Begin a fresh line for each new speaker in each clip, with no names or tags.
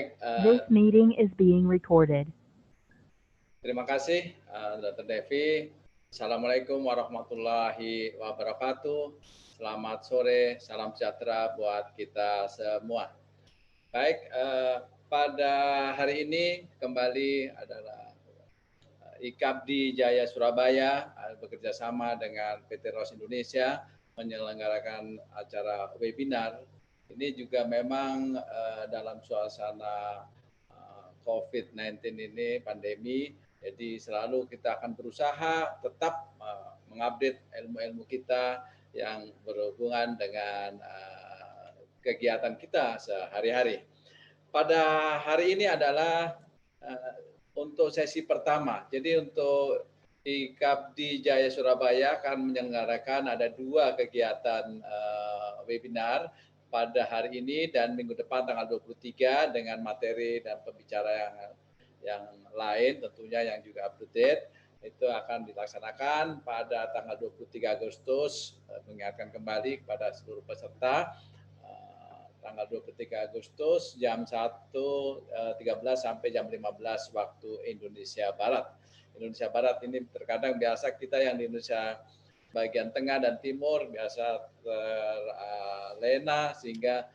Baik,
This meeting is being recorded.
terima kasih Dr. Devi. Assalamualaikum warahmatullahi wabarakatuh. Selamat sore, salam sejahtera buat kita semua. Baik, pada hari ini kembali adalah IKABDI Jaya Surabaya bekerja sama dengan PT ROS Indonesia menyelenggarakan acara webinar. Ini juga memang dalam suasana COVID-19 ini, pandemi, jadi selalu kita akan berusaha tetap mengupdate ilmu-ilmu kita yang berhubungan dengan kegiatan kita sehari-hari. Pada hari ini adalah untuk sesi pertama. Jadi untuk IKABDI Jaya Surabaya akan menyelenggarakan ada 2 kegiatan webinar pada hari ini dan minggu depan tanggal 23 dengan materi dan pembicara yang lain tentunya yang juga up to date. Itu akan dilaksanakan pada tanggal 23 Agustus, mengingatkan kembali kepada seluruh peserta, tanggal 23 Agustus jam 1.13 sampai jam 15 waktu Indonesia Barat. Indonesia Barat ini terkadang biasa kita yang di Indonesia bagian tengah dan timur biasa terlena sehingga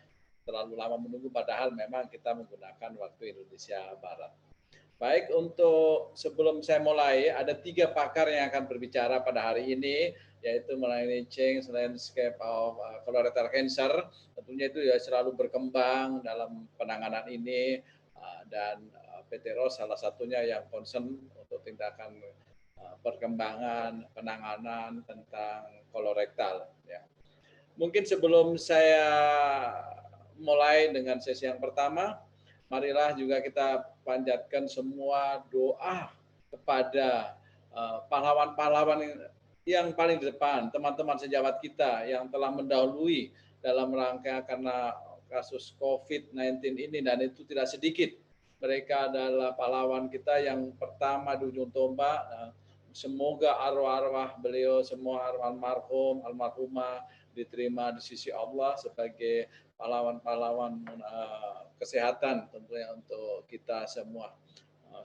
terlalu lama menunggu, padahal memang kita menggunakan waktu Indonesia Barat. Baik, untuk sebelum saya mulai, ada 3 pakar yang akan berbicara pada hari ini, yaitu mengenai change landscape of colorectal cancer. Tentunya itu ya selalu berkembang dalam penanganan ini, dan PT ROS salah satunya yang concern untuk tindakan perkembangan penanganan tentang kolorektal. Ya. Mungkin sebelum saya mulai dengan sesi yang pertama, marilah juga kita panjatkan semua doa kepada pahlawan-pahlawan yang paling di depan, teman-teman sejawat kita yang telah mendahului dalam rangka karena kasus COVID-19 ini, dan itu tidak sedikit. Mereka adalah pahlawan kita yang pertama di ujung tombak. Semoga arwah-arwah beliau semua, almarhum, almarhumah, diterima di sisi Allah sebagai pahlawan-pahlawan kesehatan tentunya untuk kita semua.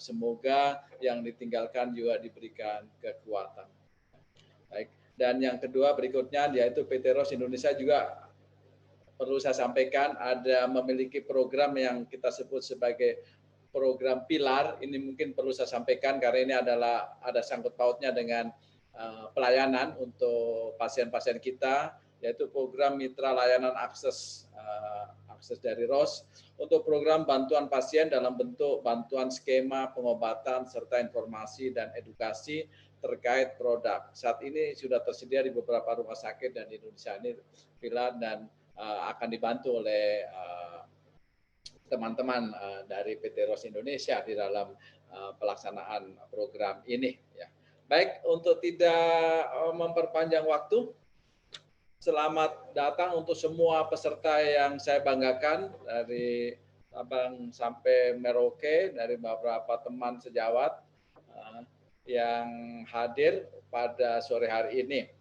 Semoga yang ditinggalkan juga diberikan kekuatan. Baik. Dan yang kedua berikutnya yaitu PT ROS Indonesia juga perlu saya sampaikan ada memiliki program yang kita sebut sebagai program pilar. Ini mungkin perlu saya sampaikan karena ini adalah ada sangkut pautnya dengan pelayanan untuk pasien-pasien kita, yaitu program mitra layanan akses dari ROS untuk program bantuan pasien dalam bentuk bantuan skema pengobatan serta informasi dan edukasi terkait produk. Saat ini sudah tersedia di beberapa rumah sakit dan di Indonesia ini pilar dan akan dibantu oleh teman-teman dari PT ROS Indonesia di dalam pelaksanaan program ini. Ya. Baik, untuk tidak memperpanjang waktu, selamat datang untuk semua peserta yang saya banggakan dari Sabang sampai Merauke, dari beberapa teman sejawat yang hadir pada sore hari ini.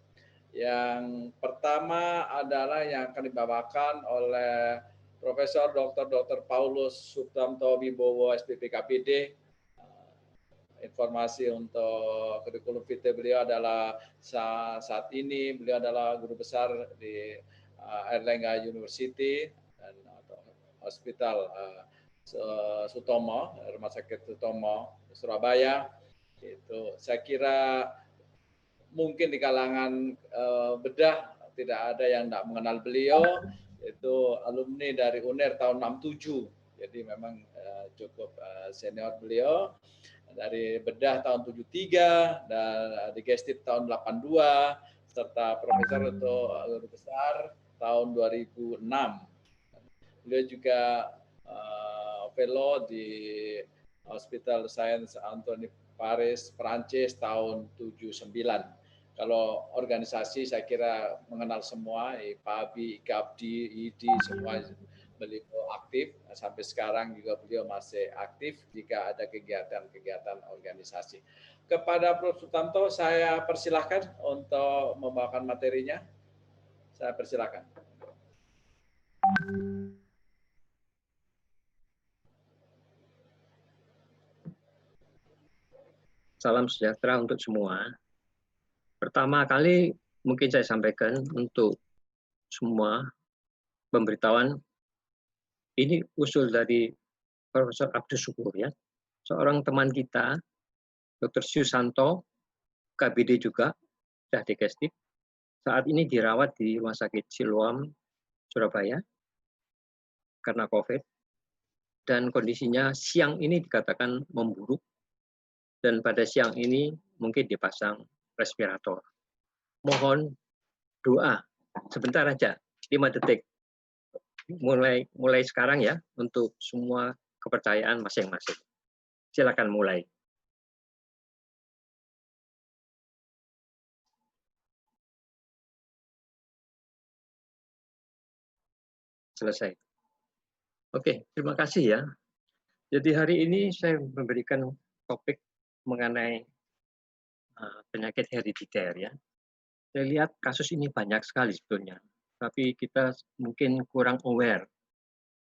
Yang pertama adalah yang akan dibawakan oleh Profesor Dr. Paulus Sukamto Wibowo SPPKPD. Informasi untuk kurikulum vitae beliau adalah saat ini beliau adalah guru besar di Airlangga University dan Hospital Sutomo, Rumah Sakit Sutomo Surabaya. Itu saya kira mungkin di kalangan bedah tidak ada yang tidak mengenal beliau. Itu alumni dari UNER tahun 67, jadi memang cukup senior beliau. Dari bedah tahun 73 dan digestif tahun 82 serta profesor untuk guru besar tahun 2006. Beliau juga fellow di Hospital Science Anthony Paris Prancis tahun 79. Kalau organisasi saya kira mengenal semua, IPABI, IKABDI, IDI, semua beliau aktif, sampai sekarang juga beliau masih aktif jika ada kegiatan-kegiatan organisasi. Kepada Prof. Sukamto saya persilahkan untuk membawakan materinya. Saya persilahkan.
Salam sejahtera untuk semua. Pertama kali mungkin saya sampaikan untuk semua pemberitahuan, ini usul dari Profesor Abdus Syukur ya, seorang teman kita, Dr. Susanto, KBD juga, sudah digestif, saat ini dirawat di Rumah Sakit Siloam, Surabaya, karena COVID, dan kondisinya siang ini dikatakan memburuk, dan pada siang ini mungkin dipasang respirator. Mohon doa, sebentar aja, 5 detik, mulai sekarang ya, untuk semua kepercayaan masing-masing. Silakan mulai. Selesai. Oke, terima kasih ya. Jadi hari ini saya memberikan topik mengenai penyakit herediter ya. Saya lihat kasus ini banyak sekali sebetulnya, tapi kita mungkin kurang aware.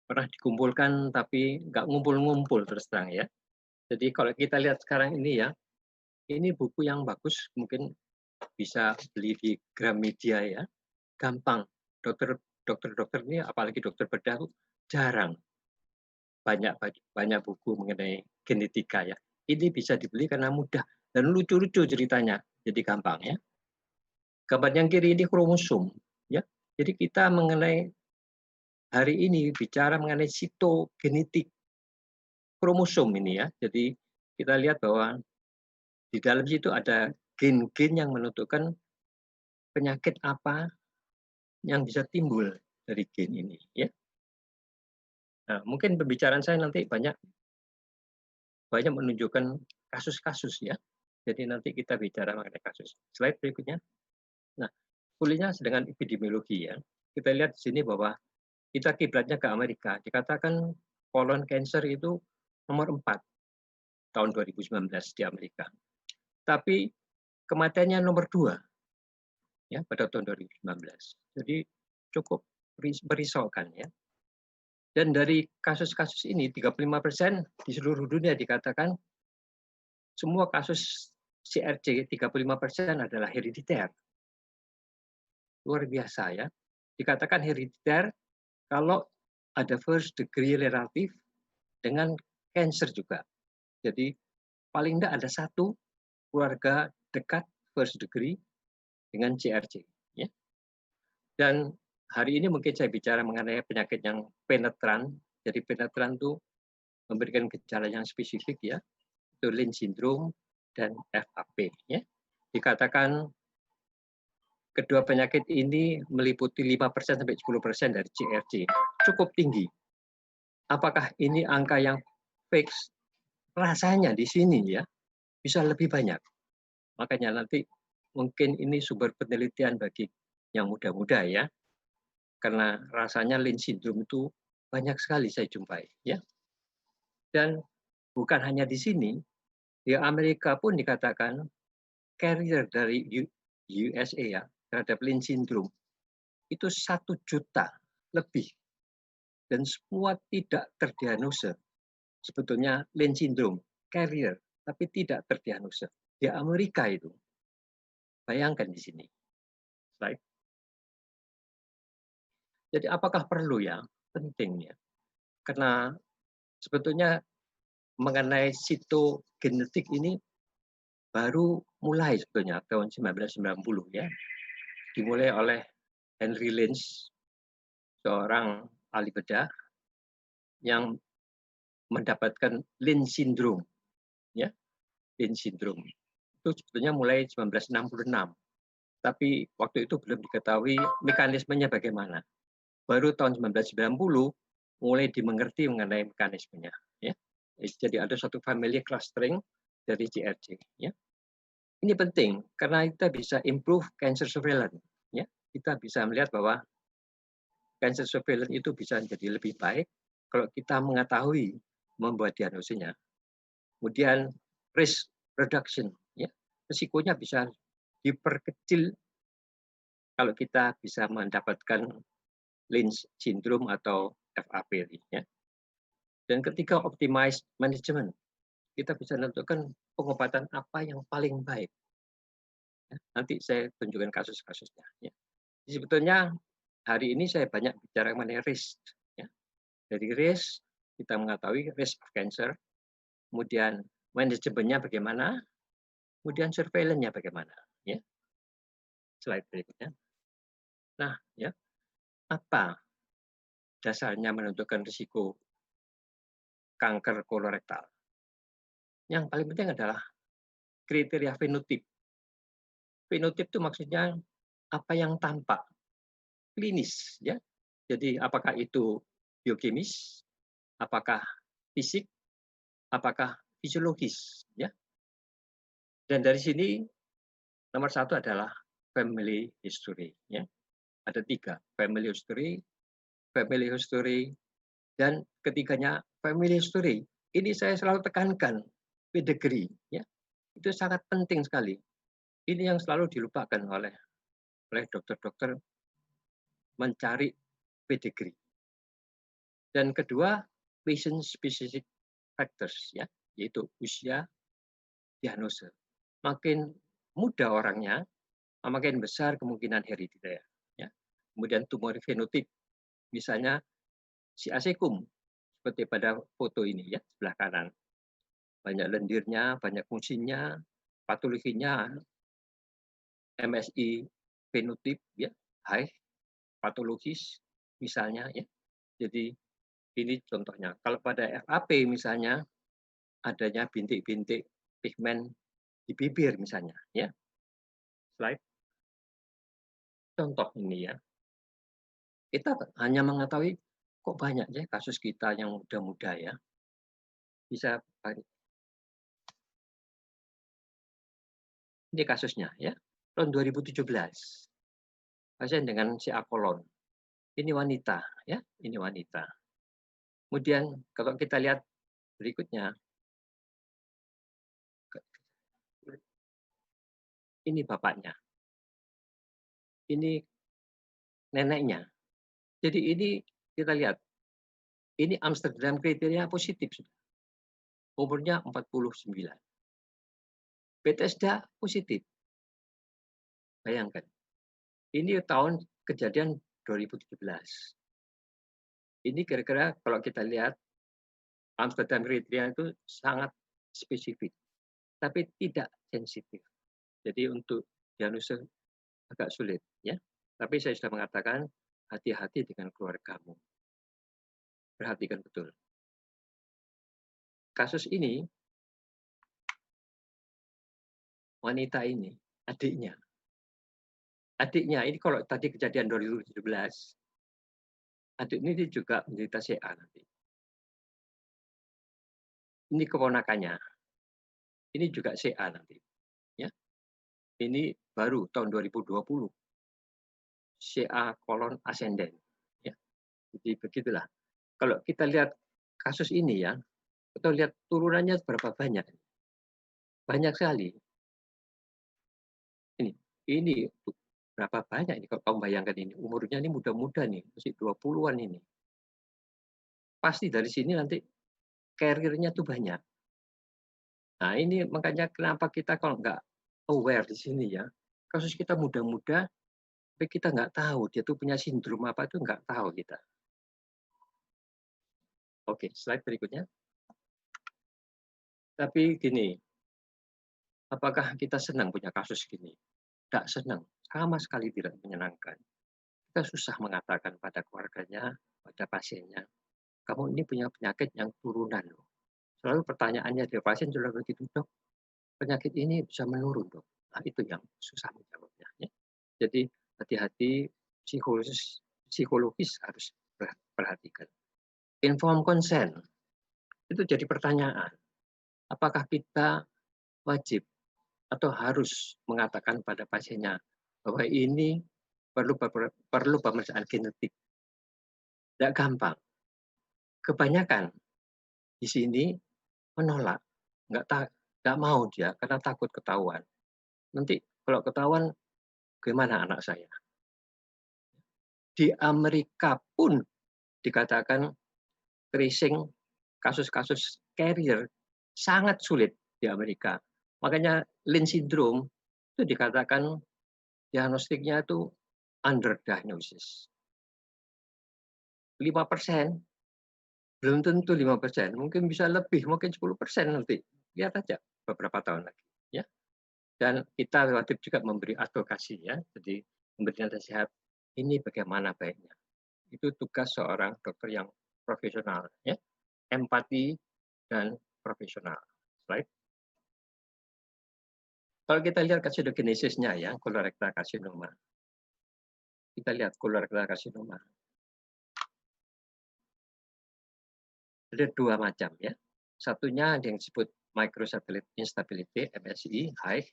Pernah dikumpulkan tapi nggak ngumpul-ngumpul terus terang ya. Jadi kalau kita lihat sekarang ini ya, ini buku yang bagus, mungkin bisa beli di Gramedia ya, gampang. Dokter ini, apalagi dokter bedah, jarang banyak buku mengenai genetika ya. Ini bisa dibeli karena mudah dan lucu-lucu ceritanya, jadi gampang ya. Gambar yang kiri ini kromosom ya. Jadi kita mengenai hari ini bicara mengenai sitogenetik kromosom ini ya. Jadi kita lihat bahwa di dalam situ ada gen-gen yang menentukan penyakit apa yang bisa timbul dari gen ini ya. Nah, mungkin pembicaraan saya nanti banyak menunjukkan kasus-kasus ya. Jadi nanti kita bicara mengenai kasus. Slide berikutnya. Nah, kuliahnya dengan epidemiologi ya. Kita lihat di sini bahwa kita kiblatnya ke Amerika. Dikatakan colon cancer itu nomor 4 tahun 2019 di Amerika. Tapi kematiannya nomor 2 ya pada tahun 2019. Jadi cukup merisaukan ya. Dan dari kasus-kasus ini 35% di seluruh dunia dikatakan semua kasus CRC 35% adalah herediter. Luar biasa ya. Dikatakan herediter kalau ada first degree relatif dengan cancer juga. Jadi paling tidak ada satu keluarga dekat first degree dengan CRC. Ya. Dan hari ini mungkin saya bicara mengenai penyakit yang penetran. Jadi penetran itu memberikan gejala yang spesifik ya. Itu Lynch syndrome dan FAP. Ya. Dikatakan kedua penyakit ini meliputi 5% sampai 10% dari CRC. Cukup tinggi. Apakah ini angka yang fix? Rasanya di sini ya bisa lebih banyak. Makanya nanti mungkin ini sumber penelitian bagi yang muda-muda ya. Karena rasanya Lynch syndrome itu banyak sekali saya jumpai ya. Dan bukan hanya di sini, di Amerika pun dikatakan carrier dari USA ya terhadap Lynch syndrome itu 1 juta lebih dan semua tidak terdiagnosa. Sebetulnya Lynch syndrome carrier tapi tidak terdiagnosa di Amerika itu. Bayangkan di sini. Slide. Jadi apakah perlu ya? Penting ya. Karena sebetulnya mengenai sitogenetik ini baru mulai sebetulnya tahun 1990 ya. Dimulai oleh Henry Lynch, seorang ahli bedah yang mendapatkan Lynch syndrome ya. Lynch syndrome itu sebetulnya mulai 1966. Tapi waktu itu belum diketahui mekanismenya bagaimana. Baru tahun 1990 mulai dimengerti mengenai mekanismenya ya. Jadi ada suatu family clustering dari CRC ya. Ini penting karena kita bisa improve cancer surveillance ya. Kita bisa melihat bahwa cancer surveillance itu bisa menjadi lebih baik kalau kita mengetahui membuat diagnosisnya. Kemudian risk reduction ya. Risikonya bisa diperkecil kalau kita bisa mendapatkan Lynch syndrome atau FAP ya. Dan ketiga optimize management. kita bisa menentukan pengobatan apa yang paling baik. Ya, nanti saya tunjukkan kasus-kasusnya. Ya. Sebetulnya hari ini saya banyak bicara mengenai risk. Ya. Dari risk kita mengetahui risk of cancer, kemudian manajemennya bagaimana, kemudian surveillance-nya bagaimana. Ya. Slide berikutnya. Nah, ya, apa dasarnya menentukan risiko kanker kolorektal? Yang paling penting adalah kriteria fenotip. Fenotip itu maksudnya apa yang tampak, klinis, ya. Jadi apakah itu biokimis, apakah fisik, apakah fisiologis, ya. Dan dari sini nomor satu adalah family history, ya. Ada 3, family history, dan ketiganya family history. Ini saya selalu tekankan, pedigree, ya. Itu sangat penting sekali. Ini yang selalu dilupakan oleh dokter-dokter mencari pedigree. Dan kedua, patient specific factors, ya, yaitu usia, diagnosa. Makin muda orangnya, makin besar kemungkinan herediter. Ya. Kemudian tumor fenotip, misalnya si asekum, seperti pada foto ini, ya, sebelah kanan. Banyak lendirnya, banyak fungsinya, patologinya, MSI fenotip, ya, high, patologis, misalnya, ya. Jadi ini contohnya. Kalau pada FAP misalnya, adanya bintik-bintik pigmen di bibir misalnya, ya. Slide. Contoh ini, ya. Kita hanya mengetahui kok banyak ya kasus kita yang muda-muda, ya. Bisa ini kasusnya, ya. Tahun 2017. Pasien dengan CA kolon. Ini wanita, ya. Ini wanita. Kemudian kalau kita lihat berikutnya, ini bapaknya. Ini neneknya. Jadi ini kita lihat, ini Amsterdam kriteria positif. Umurnya 49. Bethesda positif. Bayangkan. Ini tahun kejadian 2017. Ini kira-kira kalau kita lihat, Amsterdam kriteria itu sangat spesifik, tapi tidak sensitif. Jadi untuk diagnosa agak sulit, ya. Tapi saya sudah mengatakan hati-hati dengan keluargamu. Perhatikan betul. Kasus ini, wanita ini, adiknya. Adiknya, ini kalau tadi kejadian 2017, adik ini juga menderita CA nanti. Ini keponakannya. Ini juga CA nanti. Ya. Ini baru tahun 2020. CA kolon ascendant. Ya. Jadi begitulah. Kalau kita lihat kasus ini, ya, kita lihat turunannya berapa banyak. Banyak sekali. Ini berapa banyak ini kalau kamu bayangkan ini. Umurnya ini muda-muda nih, masih 20-an ini. Pasti dari sini nanti karirnya tuh banyak. Nah, ini makanya kenapa kita kalau nggak aware di sini, ya, kasus kita muda-muda, tapi kita nggak tahu dia tuh punya sindrom apa itu nggak tahu kita. Oke, slide berikutnya. Tapi gini, apakah kita senang punya kasus gini? Tidak senang, sama sekali tidak menyenangkan. Kita susah mengatakan pada keluarganya, pada pasiennya, kamu ini punya penyakit yang turunan loh. Selalu pertanyaannya dari pasien sudah begitu, dok, penyakit ini bisa menurun, dok. Nah, itu yang susah menjawabnya. Ya. Jadi hati-hati, psikologis harus perhatikan. Informed consent, itu jadi pertanyaan. Apakah kita wajib atau harus mengatakan pada pasiennya bahwa ini perlu pemeriksaan genetik? Tidak gampang. Kebanyakan di sini menolak, nggak mau dia karena takut ketahuan. Nanti kalau ketahuan, gimana anak saya? Di Amerika pun dikatakan tracing kasus-kasus carrier sangat sulit di Amerika. Makanya Lynch syndrome itu dikatakan diagnostiknya itu underdiagnosis. 5% belum tentu 5%, mungkin bisa lebih, mungkin 10% nanti. Lihat aja beberapa tahun lagi, ya. Dan kita wajib juga memberi advokasi, ya. Jadi memberikan nasihat, ini bagaimana baiknya. Itu tugas seorang dokter yang profesional, ya. Empati dan profesional. Slide. Kalau kita lihat karsiogenesisnya, ya, kolorektal karsinoma. Kita lihat kolorektal karsinoma. Ada dua macam, ya. Satunya yang disebut microsatellite instability (MSI) high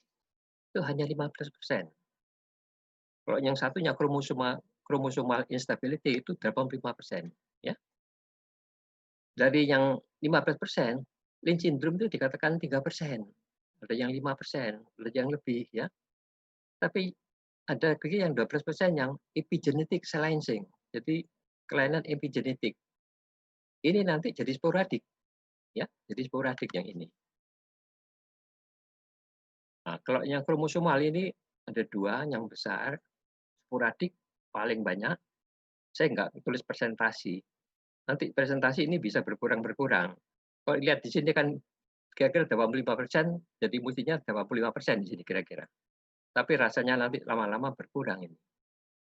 itu hanya 15%. Kalau yang satunya chromosomal instability itu 85%, ya. Dari yang 15%, Lynch syndrome itu dikatakan 3%. Ada yang 5%, ada yang lebih, ya. Tapi ada lagi yang 12% yang epigenetic silencing. Jadi kelainan epigenetik. Ini nanti jadi sporadik, ya. Jadi sporadik yang ini. Nah, kalau yang kromosomal ini ada dua yang besar, sporadik paling banyak. Saya nggak tulis presentasi. Nanti presentasi ini bisa berkurang-berkurang. Kalau lihat di sini kan kira-kira 85%, jadi mestinya 85% di sini kira-kira. Tapi rasanya nanti lama-lama berkurang ini.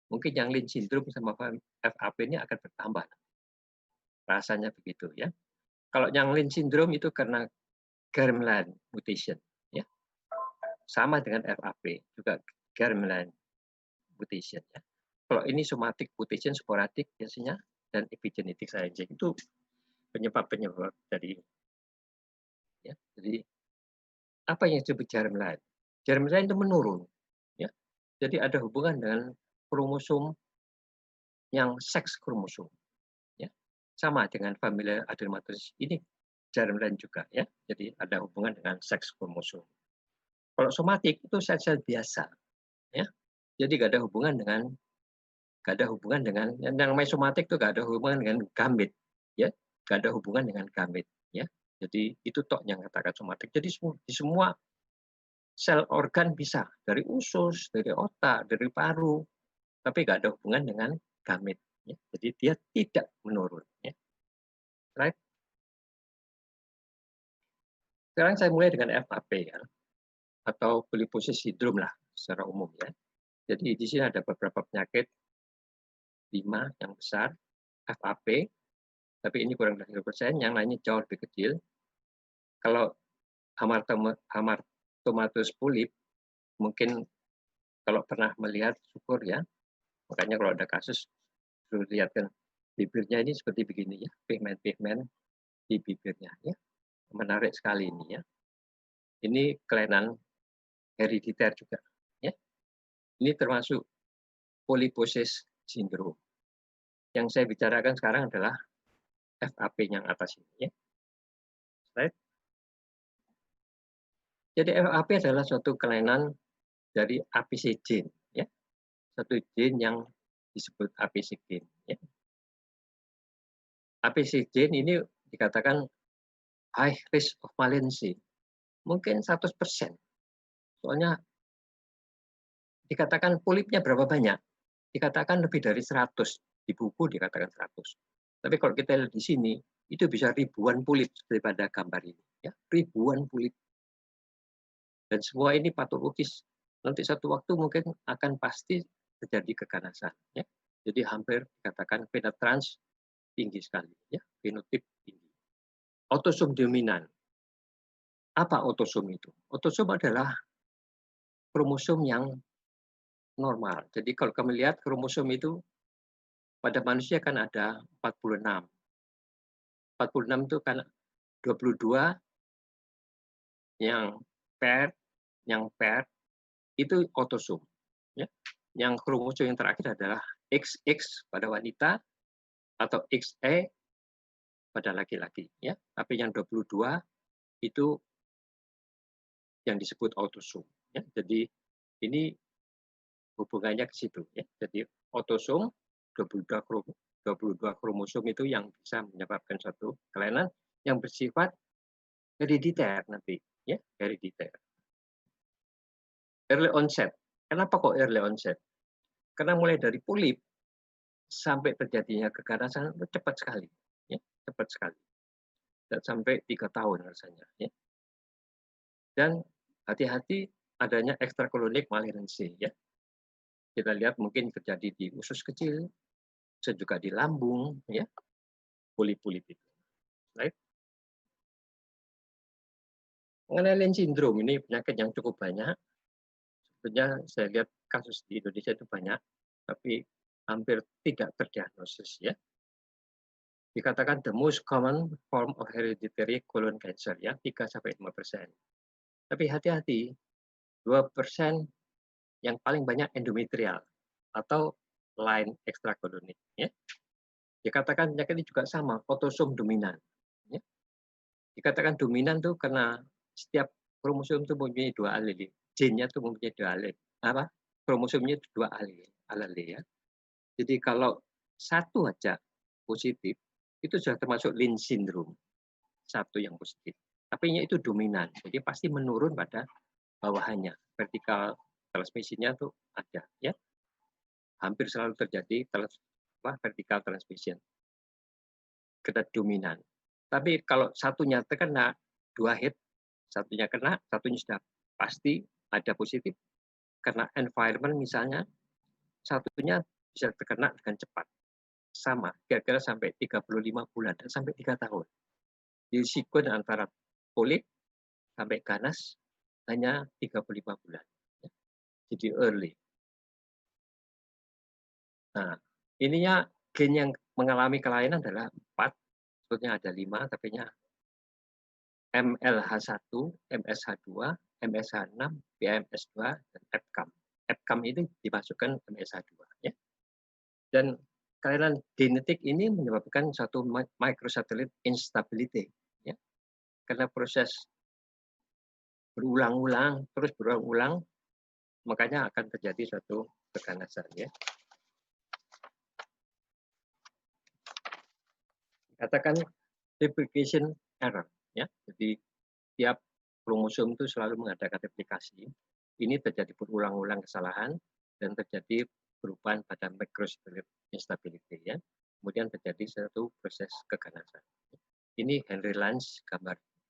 Mungkin yang Lynch syndrome sama FAP ini akan bertambah. Rasanya begitu, ya. Kalau yang Lynch syndrome itu karena germline mutation, ya. Sama dengan FAP, juga germline mutation, ya. Kalau ini somatic mutation sporadik biasanya dan epigenetic silencing itu penyebab-penyebab dari, ya. Jadi apa yang disebut germline? Germline itu menurun, ya. Jadi ada hubungan dengan kromosom yang seks kromosom, ya. Sama dengan familial adenomatosis ini germline juga, ya. Jadi ada hubungan dengan seks kromosom. Kalau somatik itu sel-sel biasa, ya. Jadi nggak ada hubungan dengan yang namanya somatik itu nggak ada hubungan dengan gamit, ya. Nggak ada hubungan dengan gamit, ya. Jadi itu tok yang katakan somatik. Jadi di semua sel organ bisa, dari usus, dari otak, dari paru, tapi nggak ada hubungan dengan gamit, ya. Jadi dia tidak menurun, ya. Right? Sekarang saya mulai dengan FAP, ya, atau polyposis syndrome lah secara umum, ya. Jadi di sini ada beberapa penyakit, 5 yang besar, FAP, tapi ini kurang dari 1%, yang lainnya jauh lebih kecil. Kalau hamartomatous polip, mungkin kalau pernah melihat, syukur, ya. Makanya kalau ada kasus, perlu lihat kan bibirnya ini seperti begini, ya, pigmen-pigmen di bibirnya, ya. Menarik sekali ini, ya. Ini kelainan herediter juga, ya. Ini termasuk polyposis syndrome. Yang saya bicarakan sekarang adalah FAP yang atas ini, ya. Slide. Jadi FAP adalah suatu kelainan dari APC gene, ya. Satu gene yang disebut APC gene, ya. APC gene ini dikatakan high risk of malignancy. Mungkin 100%. Soalnya dikatakan polipnya berapa banyak? Dikatakan lebih dari 100. Di buku dikatakan 100. Tapi kalau kita lihat di sini, itu bisa ribuan polip daripada gambar ini, ya. Ribuan polip. Dan semua ini patologis. Nanti satu waktu mungkin akan pasti terjadi keganasan, ya. Jadi hampir dikatakan penetrans tinggi sekali, ya. Fenotip tinggi. Autosom dominan. Apa autosom itu? Autosom adalah kromosom yang normal. Jadi kalau kamu lihat kromosom itu pada manusia kan ada 46. 46 itu kan 22 yang pair itu autosom, ya. Yang kromosom yang terakhir adalah XX pada wanita atau XE pada laki-laki, ya. Tapi yang 22 itu yang disebut autosom, ya. Jadi ini hubungannya ke situ, ya. Jadi autosom 22 kromosom itu yang bisa menyebabkan suatu kelainan yang bersifat herediter nanti, ya, herediter. Early onset. Kenapa kok early onset? Karena mulai dari polip sampai terjadinya keganasan itu cepat sekali, ya, cepat sekali. Dan sampai 3 tahun rasanya, ya. Dan hati-hati adanya extracolonik malignancy, ya. Kita lihat mungkin terjadi di usus kecil, bisa juga di lambung, ya, polip-polip itu. Right? Mengenai Lynch syndrome ini penyakit yang cukup banyak. Sebenarnya saya lihat kasus di Indonesia itu banyak, tapi hampir tidak terdiagnosis, ya. Dikatakan the most common form of hereditary colon cancer, ya, 3-5%. Tapi hati-hati, 2% yang paling banyak endometrial atau line extracolonik, ya. Dikatakan penyakit ini juga sama, autosom dominan, ya. Dikatakan dominan tuh karena setiap kromosom itu mempunyai 2 alel, gennya itu mempunyai 2 alel, kromosomnya 2 alel, ya. Jadi kalau satu aja positif, itu sudah termasuk Lynch syndrome, satu yang positif. Tapi itu dominan, jadi pasti menurun pada bawahannya, vertikal transmisinya tuh ada, ya. Hampir selalu terjadi vertikal transmission, kena dominan. Tapi kalau satunya terkena, 2 hit, satunya kena, satunya sudah pasti ada positif. Karena environment misalnya, satunya bisa terkena dengan cepat. Sama, kira-kira sampai 35 bulan, dan sampai 3 tahun. Di sequence antara polip sampai ganas hanya 35 bulan. Jadi early. Nah, ininya gen yang mengalami kelainan adalah 4, sebetulnya ada 5, tapi MLH1, MSH2, MSH6, PMS2, dan EPCAM. EPCAM ini dimasukkan MSH2, ya. Dan kelainan genetik ini menyebabkan satu microsatellite instability, ya. Karena proses berulang-ulang, terus berulang-ulang, makanya akan terjadi suatu keganasan, ya. Katakan replication error, ya. Jadi tiap kromosom itu selalu mengadakan replikasi. Ini terjadi berulang-ulang kesalahan dan terjadi perubahan pada microsatellite instability, ya. Kemudian terjadi satu proses keganasan. Ini Henry Lange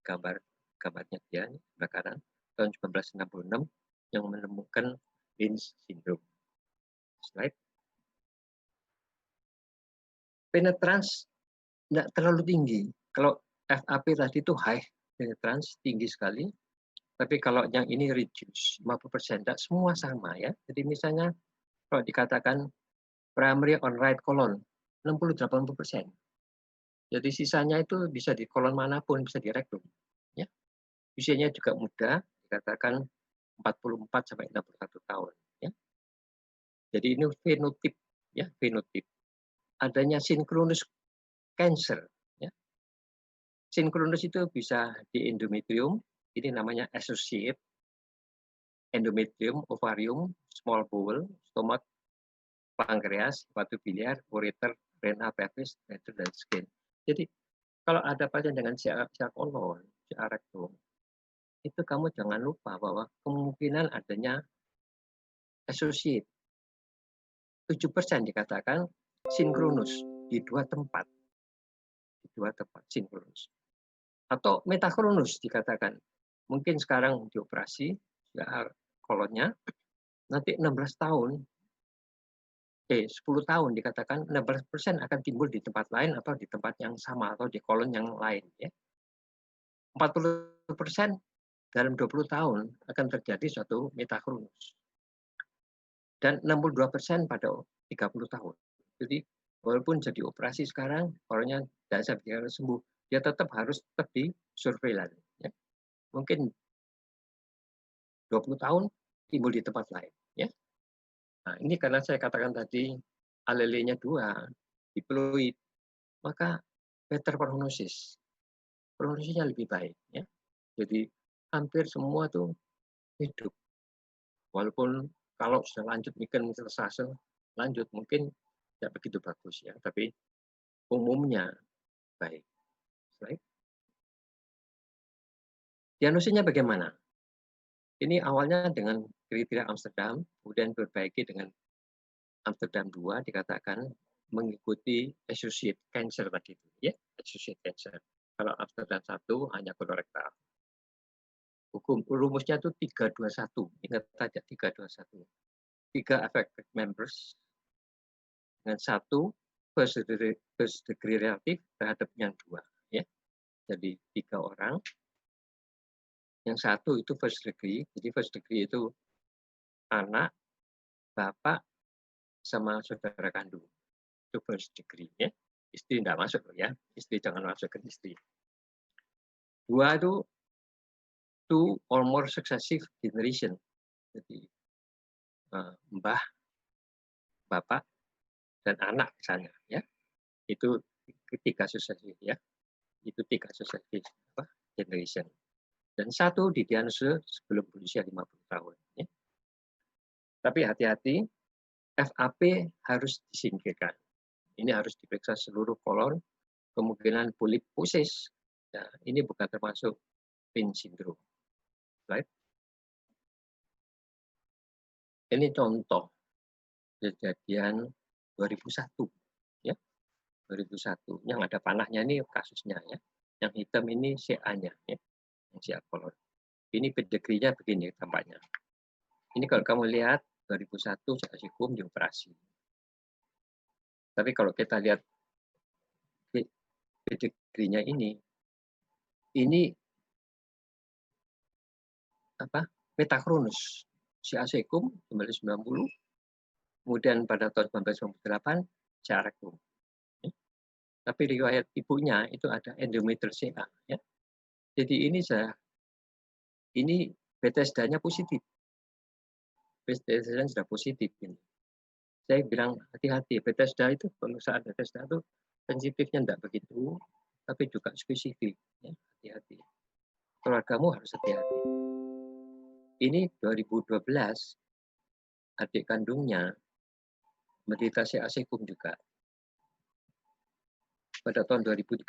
gambarnya dia belakangan tahun 1966 yang menemukan Lynch syndrome. Slide. Penetrans tidak terlalu tinggi. Kalau FAP tadi itu high penetrans, tinggi sekali. Tapi kalau yang ini reduce 50%, tidak semua sama, ya. Jadi misalnya kalau dikatakan primary on right colon 60-80%. Jadi sisanya itu bisa di kolon manapun, bisa di rektum, ya. Usianya juga muda, dikatakan 44-61 tahun, ya. Jadi ini fenotip, ya, fenotip. Adanya synchronous cancer, ya. Synchronous itu bisa di endometrium, ini namanya associate, endometrium, ovarium, small bowel, stomach, pankreas, batu biliar, ureter, renal, pelvis, dan skin. Jadi kalau ada pasien dengan CA kolon, CA rektum, itu kamu jangan lupa bahwa kemungkinan adanya associate. 7% dikatakan sinkronus di 2 tempat. Di 2 tempat sinkronus. Atau metakronus dikatakan. Mungkin sekarang dioperasi CA kolonnya, nanti 16 tahun 10 tahun dikatakan 16% akan timbul di tempat lain atau di tempat yang sama atau di kolon yang lain, ya. 40% dalam 20 tahun akan terjadi suatu metakronus. Dan 62% pada 30 tahun. Jadi walaupun jadi operasi sekarang, orangnya tidak sampai sembuh, dia tetap harus di surveillance, ya. Mungkin 20 tahun timbul di tempat lain, ya. Nah, ini karena saya katakan tadi alelenya 2, diploid, maka better prognosis. Prognosisnya lebih baik, ya. Jadi hampir semua tuh hidup. Walaupun kalau sudah lanjut mungkin metastase lanjut mungkin tidak begitu bagus, ya, tapi umumnya baik. Baik. Diagnosisnya bagaimana? Ini awalnya dengan kriteria Amsterdam, kemudian diperbaiki dengan Amsterdam 2 dikatakan mengikuti associate cancer tadi itu, ya, associate cancer. Kalau Amsterdam 1 hanya kolorektal. Rumusnya itu 321, ingat saja 321. 3 affected members dengan 1 first degree relative terhadap yang 2, ya. Jadi 3 orang. Yang 1 itu first degree. Jadi first degree itu anak, bapak, sama saudara kandung. Itu first degree, ya. Istri tidak masuk ya. Istri jangan masuk ke istri. 2 itu 2 or more successive generation. Jadi mbah, bapak, dan anak misalnya, ya. Itu 3 successive, ya. Itu 3 successive generation. Dan 1 didiagnosis sebelum berusia 50 tahun. Ya. Tapi hati-hati, FAP harus disingkirkan. Ini harus diperiksa seluruh kolon, kemungkinan poliposis. Nah, ini bukan termasuk Pain syndrome. Right? Ini contoh kejadian 2001. Ya. 2001. Yang ada panahnya ini kasusnya, ya. Yang hitam ini CA-nya, ya. Yang CA kolon. Ini pedigree-nya begini tampaknya. Ini kalau kamu lihat 2001 Asikum dioperasi. Tapi kalau kita lihat pedigree-nya ini metakronus. Si Asikum 1990, kemudian pada tahun 1998 Carekum. Ya. Tapi riwayat ibunya itu ada endometrial CA. Ya. Jadi ini Bethesda-nya positif. Bethesda sudah positif ini. Saya bilang hati-hati, Bethesda itu pemeriksaan Bethesda itu sensitifnya tidak begitu, tapi juga spesifik. Ya, hati-hati. Keluargamu harus hati-hati. Ini 2012, adik kandungnya menderita CA-Asikum juga. Pada tahun 2013,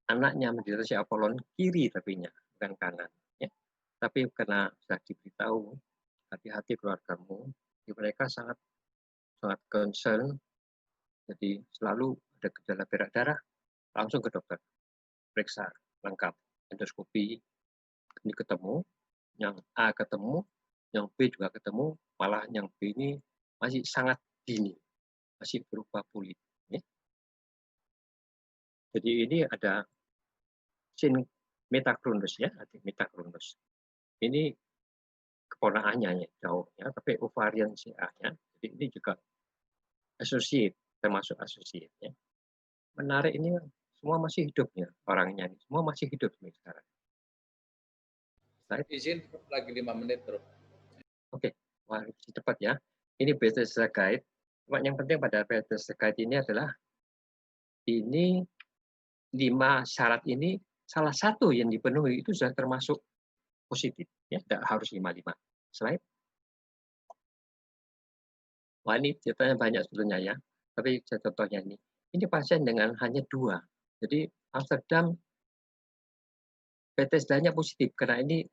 anaknya menderita CA kolon kiri tapinya, bukan kanan. Ya. Tapi karena sudah diberitahu, hati-hati keluargamu, mereka sangat concern, jadi selalu ada gejala berak darah, langsung ke dokter, periksa lengkap, endoskopi, ini ketemu, yang A ketemu, yang B juga ketemu, malah yang B ini masih sangat dini, masih berupa polit. Ya. Jadi ini ada metakronus, ya, metakronus. Ini keponakannya ya, jauh, ya, tapi ovarian CA-nya, jadi ini juga associate, termasuk associate. Ya. Menarik ini semua masih hidup ya orangnya, semua masih hidup sekarang.
Izin lagi 5 menit, Bro.
Oke, wah cepat ya. Ini Bethesda Guide. Yang penting pada Bethesda Guide ini adalah ini 5 syarat ini salah satu yang dipenuhi itu sudah termasuk positif, ya, tidak harus 5. Slide. Wah ini ceritanya banyak sebetulnya ya, tapi contohnya ini. Ini pasien dengan hanya 2. Jadi Amsterdam Bethesda-nya positif karena ini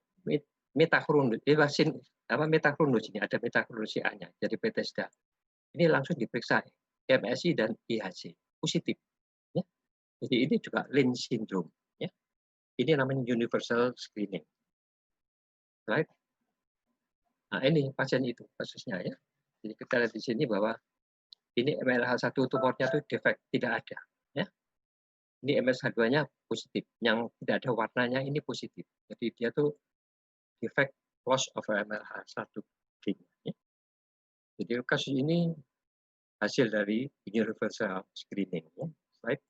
metakronus, metakronus ini ada metakronus CA-nya, jadi Bethesda. Ini langsung diperiksa MSI dan IHC positif. Ya. Jadi ini juga Lynch syndrome. Ya. Ini namanya universal screening. Right? Nah ini pasien itu kasusnya ya. Jadi kita lihat di sini bahwa ini MLH1 tumornya itu defek, tidak ada. Ya. Ini MSH2-nya positif, yang tidak ada warnanya ini positif. Jadi dia tuh defect loss of MLH1 gene. Ya. Jadi kasus ini hasil dari universal screening. Ya. Slide.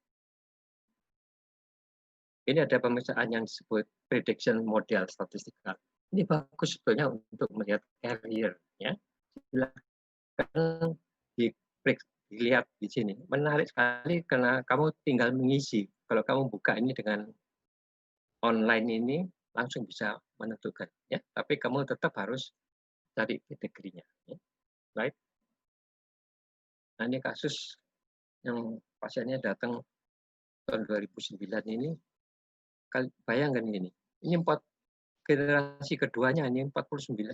Ini ada pemeriksaan yang disebut prediction model statistikal. Ini bagus sebetulnya untuk melihat carrier. Ya. Silakan dilihat di sini. Menarik sekali karena kamu tinggal mengisi. Kalau kamu buka ini dengan online ini langsung bisa menentukan. Ya. Tapi kamu tetap harus cari pedigree-nya. Ya. Right? Nah ini kasus yang pasiennya datang tahun 2009 ini. Bayangkan ini. Ini generasi keduanya ini 46%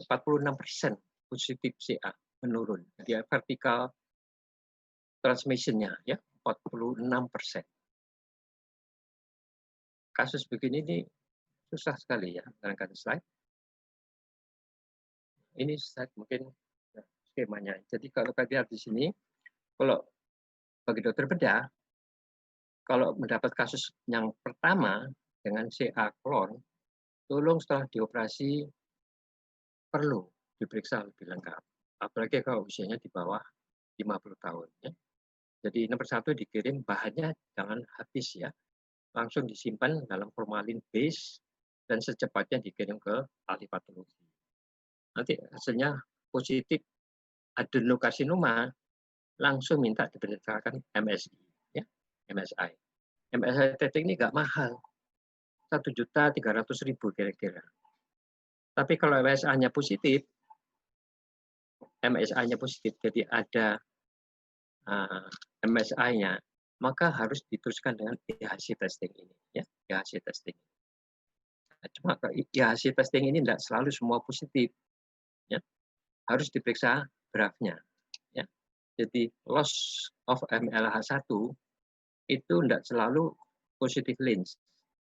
positif CA menurun. Jadi vertikal transmission-nya ya 46%. Kasus begini ini susah sekali ya, barangkali slide. Ini slide mungkin skemanya. Jadi kalau kita lihat di sini, kalau bagi dokter bedah, kalau mendapat kasus yang pertama dengan CA klon, tolong setelah dioperasi perlu diperiksa lebih lengkap. Apalagi kalau usianya di bawah 50 tahun. Ya. Jadi nomor satu dikirim bahannya jangan habis ya, langsung disimpan dalam formalin base dan secepatnya dikirim ke ahli patologi. Nanti hasilnya positif adenokarsinoma, langsung minta diperiksakan MSI, ya, MSI. MSI testing ini nggak mahal, 1.300.000 kira-kira. Tapi kalau MSI-nya positif, jadi ada MSI-nya, maka harus diteruskan dengan IHC testing ini, ya, IHC testing. Nah, cuma IHC testing ini tidak selalu semua positif, ya, harus diperiksa BRAF-nya, ya. Jadi loss of MLH1 itu tidak selalu positif lens,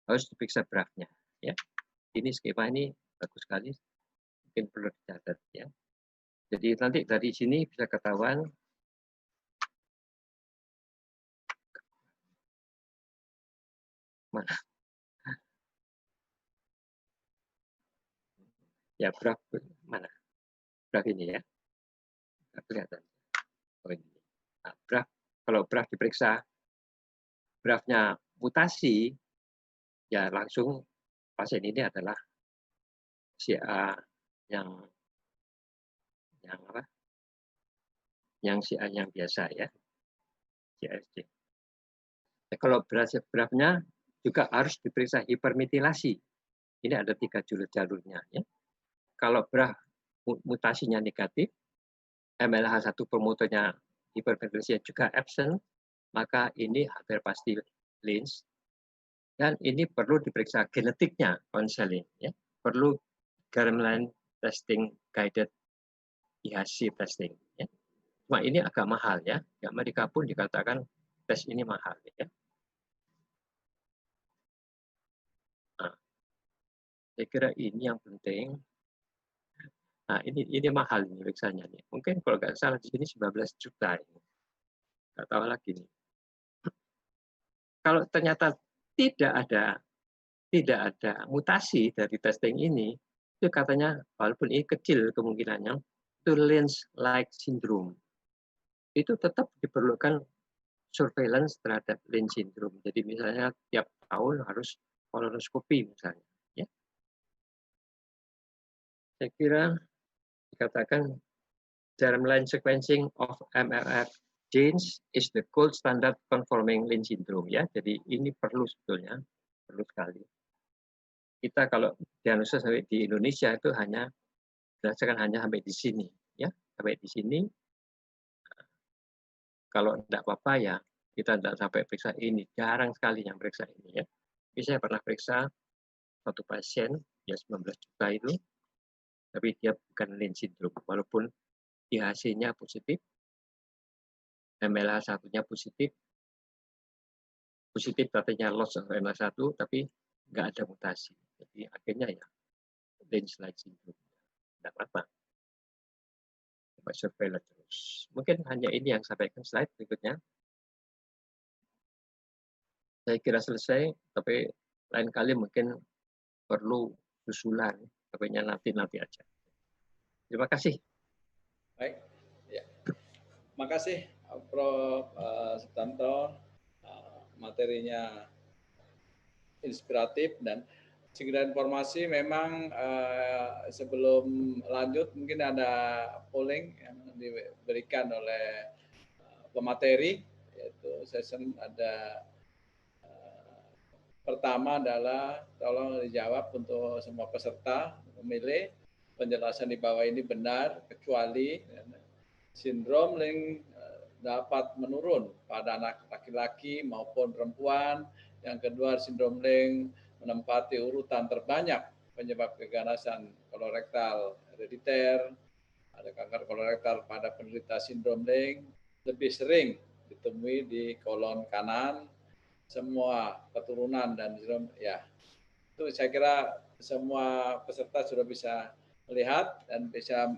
harus diperiksa BRAF-nya, ya. Ini skema ini bagus sekali, mungkin perlu dicatat, ya. Jadi nanti dari sini bisa ketahuan mana ya BRAF mana BRAF ini ya, nggak kelihatan. Oh ini. Nah, BRAF, kalau BRAF diperiksa BRAF-nya mutasi, ya langsung pasien ini adalah CA yang apa? Yang CA yang biasa ya, CSC. Nah, kalau BRAF-nya juga harus diperiksa hipermetilasi. Ini ada 3 jalurnya ya. Kalau BRAF mutasinya negatif, MLH1 promotornya hipermetilasi juga absent, maka ini hampir pasti lens. Dan ini perlu diperiksa genetiknya konseling, ya. Perlu germline testing guided IHC testing, ya. Cuma ini agak mahal ya. Di Amerika pun dikatakan tes ini mahal ya. Nah, saya kira ini yang penting. Nah, ini mahal ini periksanya nih. Mungkin kalau nggak salah di sini 19 juta ini. Nggak tahu lagi nih. Kalau ternyata tidak ada mutasi dari testing ini, itu katanya walaupun ini kecil kemungkinannya, itu Lynch-like syndrome. Itu tetap diperlukan surveillance terhadap Lynch syndrome. Jadi misalnya tiap tahun harus kolonoskopi misalnya. Ya. Saya kira dikatakan germline sequencing of MLF genes is the gold standard conforming Lynch syndrome. Ya, jadi ini perlu sebetulnya, perlu sekali. Kita kalau diagnosis sampai di Indonesia itu hanya berdasarkan hanya sampai di sini, ya, sampai di sini. Kalau tidak apa-apa ya kita tidak sampai periksa ini, jarang sekali yang periksa ini ya. Tapi saya pernah periksa satu pasien ya 19 juta itu, tapi dia bukan Lynch syndrome, walaupun IHC-nya positif, MLH1-nya positif katanya loss of MLH1, tapi nggak ada mutasi. Jadi akhirnya ya Lynch-like syndrome. Tidak apa-apa. Coba surveillance terus. Mungkin hanya ini yang saya sampaikan. Slide berikutnya. Saya kira selesai, tapi lain kali mungkin perlu susulan, tapi nanti aja. Terima kasih.
Baik, ya. Makasih Prof. Sutanto, materinya inspiratif dan segera informasi. Memang sebelum lanjut mungkin ada polling yang diberikan oleh pemateri, yaitu session ada pertama adalah tolong dijawab untuk semua peserta memilih penjelasan di bawah ini benar kecuali sindrom Lynch dapat menurun pada anak laki-laki maupun perempuan. Yang kedua, sindrom Lynch menempati urutan terbanyak penyebab keganasan kolorektal herediter, ada kanker kolorektal pada penderita sindrom Lynch, lebih sering ditemui di kolon kanan, semua keturunan dan ya itu saya kira semua peserta sudah bisa melihat dan bisa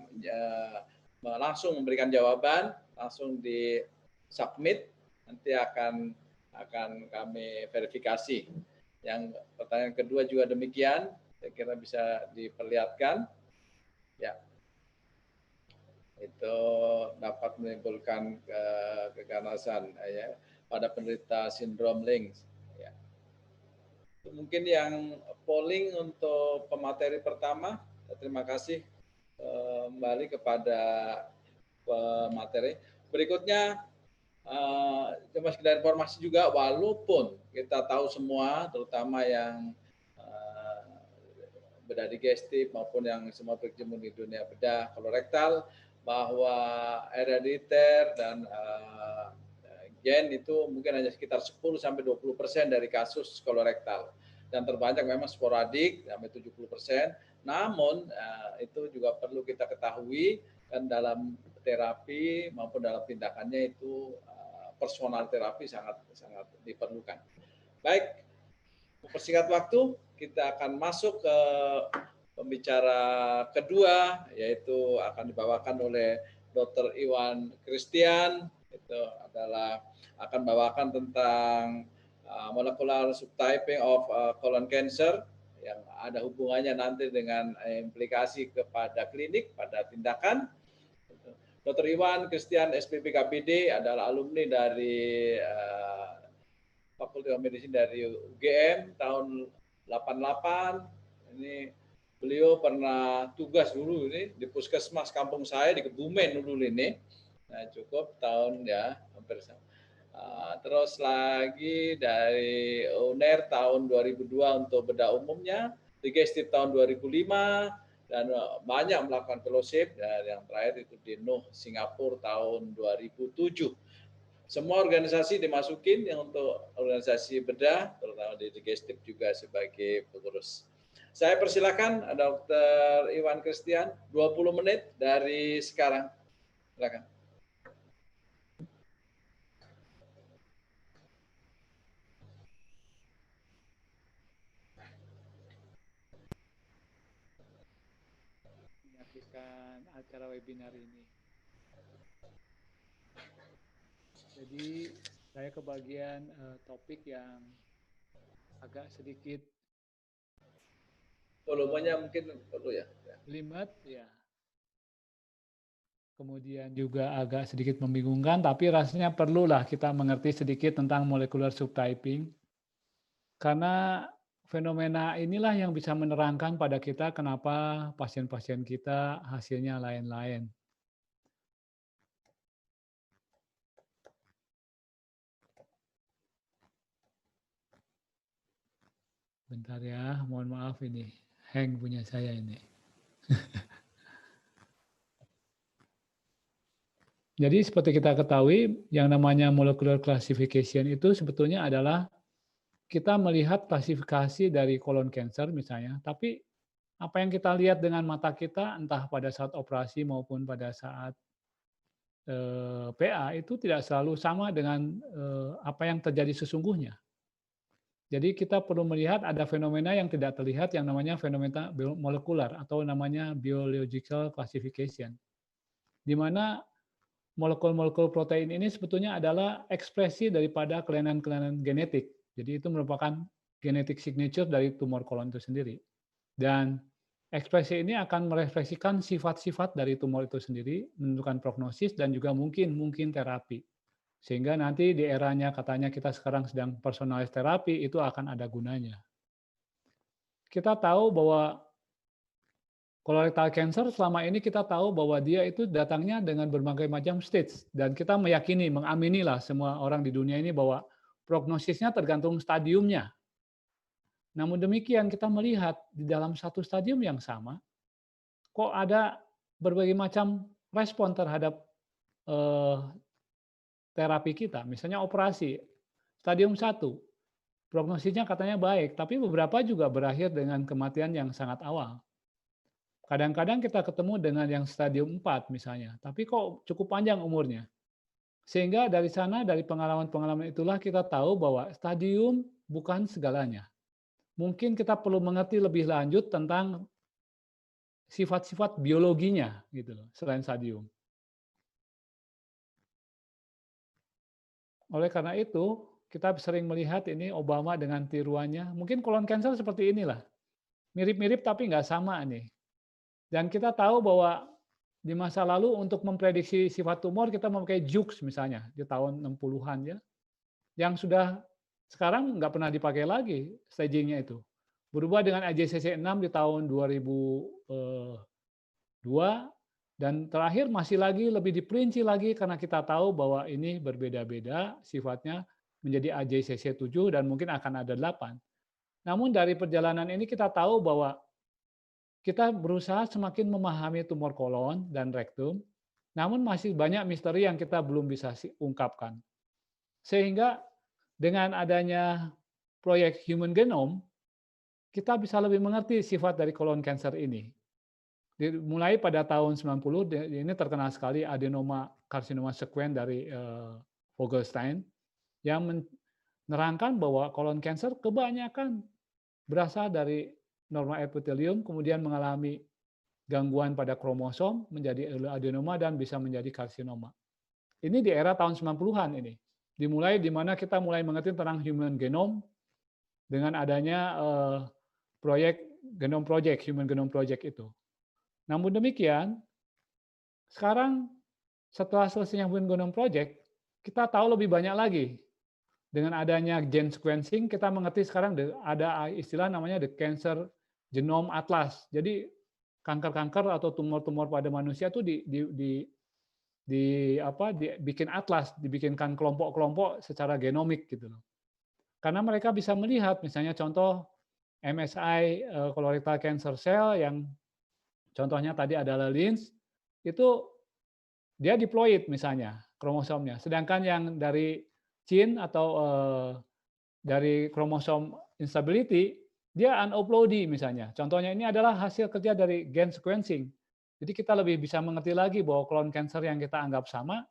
langsung memberikan jawaban, langsung di submit, nanti akan kami verifikasi. Yang pertanyaan kedua juga demikian, saya kira bisa diperlihatkan. Ya, itu dapat menimbulkan keganasan ya, pada penderita sindrom Lynch. Ya. Mungkin yang polling untuk pemateri pertama, terima kasih kembali kepada pemateri. Berikutnya cuma sekedar informasi juga, walaupun kita tahu semua, terutama yang bedah digestif maupun yang semua berkecimpung di dunia bedah kolorektal, bahwa herediter dan gen itu mungkin hanya sekitar 10-20% dari kasus kolorektal, dan terbanyak memang sporadik sampai 70%. Namun itu juga perlu kita ketahui kan, dalam terapi maupun dalam tindakannya itu personal terapi sangat diperlukan. Baik, mempersingkat waktu, kita akan masuk ke pembicara kedua, yaitu akan dibawakan oleh Dr. Iwan Christian. Itu adalah akan bawakan tentang molecular subtyping of colon cancer yang ada hubungannya nanti dengan implikasi kepada klinik, pada tindakan. Dr. Iwan Christian SPPKPD adalah alumni dari Fakultas Medicine dari UGM tahun 88. Ini beliau pernah tugas dulu ini di puskesmas kampung saya di Kebumen dulu ini. Nah, cukup tahun ya hampir sama. Terus lagi dari UNER tahun 2002 untuk bedah umumnya, digestif tahun 2005, dan banyak melakukan fellowship, dan yang terakhir itu di NUH Singapura tahun 2007. Semua organisasi dimasukin yang untuk organisasi bedah, terutama di digestif juga sebagai pengurus. Saya persilakan Dr. Iwan Christian, 20 menit dari sekarang. Silakan.
Menyaksikan acara webinar ini. Jadi saya kebagian topik yang agak sedikit
volumenya mungkin perlu ya.
Limet ya. Kemudian juga agak sedikit membingungkan, tapi rasanya perlulah kita mengerti sedikit tentang molecular subtyping. Karena fenomena inilah yang bisa menerangkan pada kita kenapa pasien-pasien kita hasilnya lain-lain. Bentar ya, mohon maaf ini hang punya saya ini. Jadi seperti kita ketahui, yang namanya molecular classification itu sebetulnya adalah kita melihat klasifikasi dari colon cancer misalnya, tapi apa yang kita lihat dengan mata kita, entah pada saat operasi maupun pada saat PA, itu tidak selalu sama dengan apa yang terjadi sesungguhnya. Jadi kita perlu melihat ada fenomena yang tidak terlihat yang namanya fenomena molekular atau namanya biological classification. Di mana molekul-molekul protein ini sebetulnya adalah ekspresi daripada kelainan-kelainan genetik. Jadi itu merupakan genetic signature dari tumor kolon itu sendiri. Dan ekspresi ini akan merefleksikan sifat-sifat dari tumor itu sendiri, menentukan prognosis dan juga mungkin terapi. Sehingga nanti di eranya katanya kita sekarang sedang personalized terapi, itu akan ada gunanya. Kita tahu bahwa colorectal cancer selama ini kita tahu bahwa dia itu datangnya dengan berbagai macam stage. Dan kita meyakini, mengaminilah semua orang di dunia ini bahwa prognosisnya tergantung stadiumnya. Namun demikian kita melihat di dalam satu stadium yang sama, kok ada berbagai macam respon terhadap terapi kita, misalnya operasi, stadium 1, Prognosisnya katanya baik, tapi beberapa juga berakhir dengan kematian yang sangat awal. Kadang-kadang kita ketemu dengan yang stadium 4 misalnya, tapi kok cukup panjang umurnya. Sehingga dari sana, dari pengalaman-pengalaman itulah kita tahu bahwa stadium bukan segalanya. Mungkin kita perlu mengerti lebih lanjut tentang sifat-sifat biologinya gitu loh, selain stadium. Oleh karena itu, kita sering melihat ini Obama dengan tiruannya, mungkin colon cancer seperti inilah. Mirip-mirip tapi nggak sama nih. Dan kita tahu bahwa di masa lalu untuk memprediksi sifat tumor kita memakai Jukes misalnya di tahun 60-an ya, yang sudah sekarang nggak pernah dipakai lagi stagingnya itu. Berubah dengan AJCC6 di tahun 2002 dan terakhir masih lagi lebih diperinci lagi karena kita tahu bahwa ini berbeda-beda sifatnya menjadi AJCC7 dan mungkin akan ada 8. Namun dari perjalanan ini kita tahu bahwa kita berusaha semakin memahami tumor kolon dan rektum, namun masih banyak misteri yang kita belum bisa ungkapkan. Sehingga dengan adanya proyek Human Genome, kita bisa lebih mengerti sifat dari colon cancer ini. Mulai pada tahun 90, ini terkenal sekali adenoma carcinoma sequence dari Vogelstein, yang menerangkan bahwa colon cancer kebanyakan berasal dari normal epithelium, kemudian mengalami gangguan pada kromosom, menjadi adenoma dan bisa menjadi karsinoma. Ini di era tahun 90-an ini. Dimulai di mana kita mulai mengerti tentang human genome dengan adanya proyek Genome Project, Human Genome Project itu. Namun demikian, sekarang setelah selesai Human Genome Project, kita tahu lebih banyak lagi. Dengan adanya gene sequencing, kita mengerti sekarang ada istilah namanya the cancer genome atlas. Jadi kanker-kanker atau tumor-tumor pada manusia itu dibikin atlas, dibikinkan kelompok-kelompok secara genomik gitu loh. Karena mereka bisa melihat, misalnya contoh MSI colorectal cancer cell yang contohnya tadi adalah Lynch, itu dia diploid misalnya kromosomnya. Sedangkan yang dari Chin atau dari kromosom instability, dia unuploady misalnya. Contohnya ini adalah hasil kerja dari gene sequencing. Jadi kita lebih bisa mengerti lagi bahwa colon cancer yang kita anggap sama,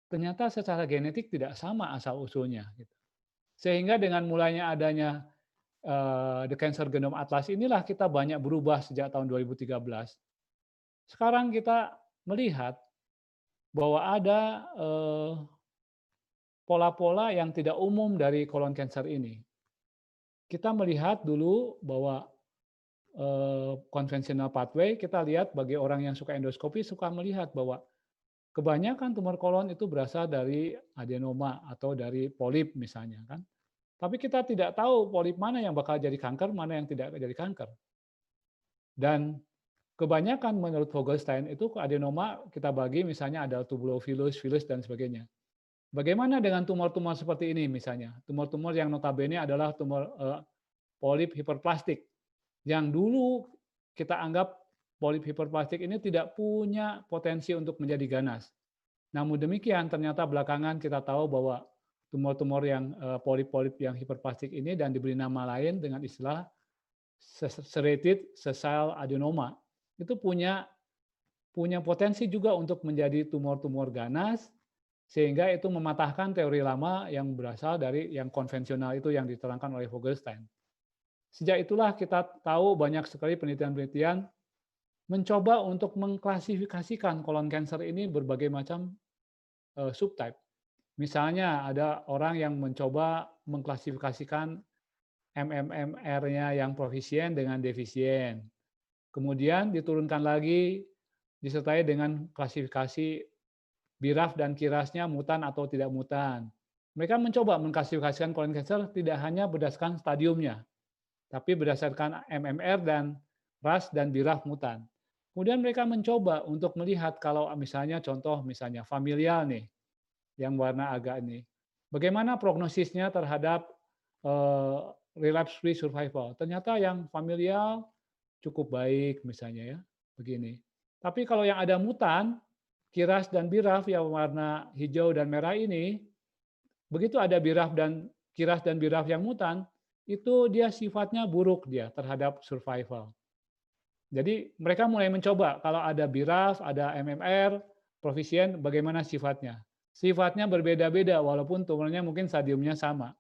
ternyata secara genetik tidak sama asal-usulnya. Sehingga dengan mulainya adanya The Cancer Genome Atlas inilah kita banyak berubah sejak tahun 2013. Sekarang kita melihat bahwa ada pola-pola yang tidak umum dari colon cancer ini. Kita melihat dulu bahwa konvensional pathway, kita lihat bagi orang yang suka endoskopi suka melihat bahwa kebanyakan tumor kolon itu berasal dari adenoma atau dari polip misalnya kan. Tapi kita tidak tahu polip mana yang bakal jadi kanker, mana yang tidak jadi kanker. Dan kebanyakan menurut Vogelstein itu adenoma kita bagi misalnya ada tubulophilus, filus dan sebagainya. Bagaimana dengan tumor-tumor seperti ini misalnya? Tumor-tumor yang notabene adalah tumor polip hiperplastik. Yang dulu kita anggap polip hiperplastik ini tidak punya potensi untuk menjadi ganas. Namun demikian ternyata belakangan kita tahu bahwa tumor-tumor yang polip-polip yang hiperplastik ini dan diberi nama lain dengan istilah serrated sessile adenoma itu punya potensi juga untuk menjadi tumor-tumor ganas, sehingga itu mematahkan teori lama yang berasal dari yang konvensional itu yang diterangkan oleh Vogelstein. Sejak itulah kita tahu banyak sekali penelitian-penelitian mencoba untuk mengklasifikasikan colon cancer ini berbagai macam subtype. Misalnya ada orang yang mencoba mengklasifikasikan MMR-nya yang profisien dengan defisien. Kemudian diturunkan lagi disertai dengan klasifikasi BRAF dan KRAS-nya mutan atau tidak mutan. Mereka mencoba mengklasifikasikan colon cancer tidak hanya berdasarkan stadiumnya, tapi berdasarkan MMR dan RAS dan BRAF mutan. Kemudian mereka mencoba untuk melihat kalau misalnya contoh misalnya familial nih, yang warna agak ini, bagaimana prognosisnya terhadap relapse free survival. Ternyata yang familial cukup baik misalnya ya, begini. Tapi kalau yang ada mutan, KRAS dan BRAF yang warna hijau dan merah ini, begitu ada BRAF dan KIRAS dan BRAF yang mutan, itu dia sifatnya buruk dia terhadap survival. Jadi mereka mulai mencoba kalau ada BRAF, ada MMR, profisien, bagaimana sifatnya. Sifatnya berbeda-beda walaupun tumornya mungkin stadiumnya sama.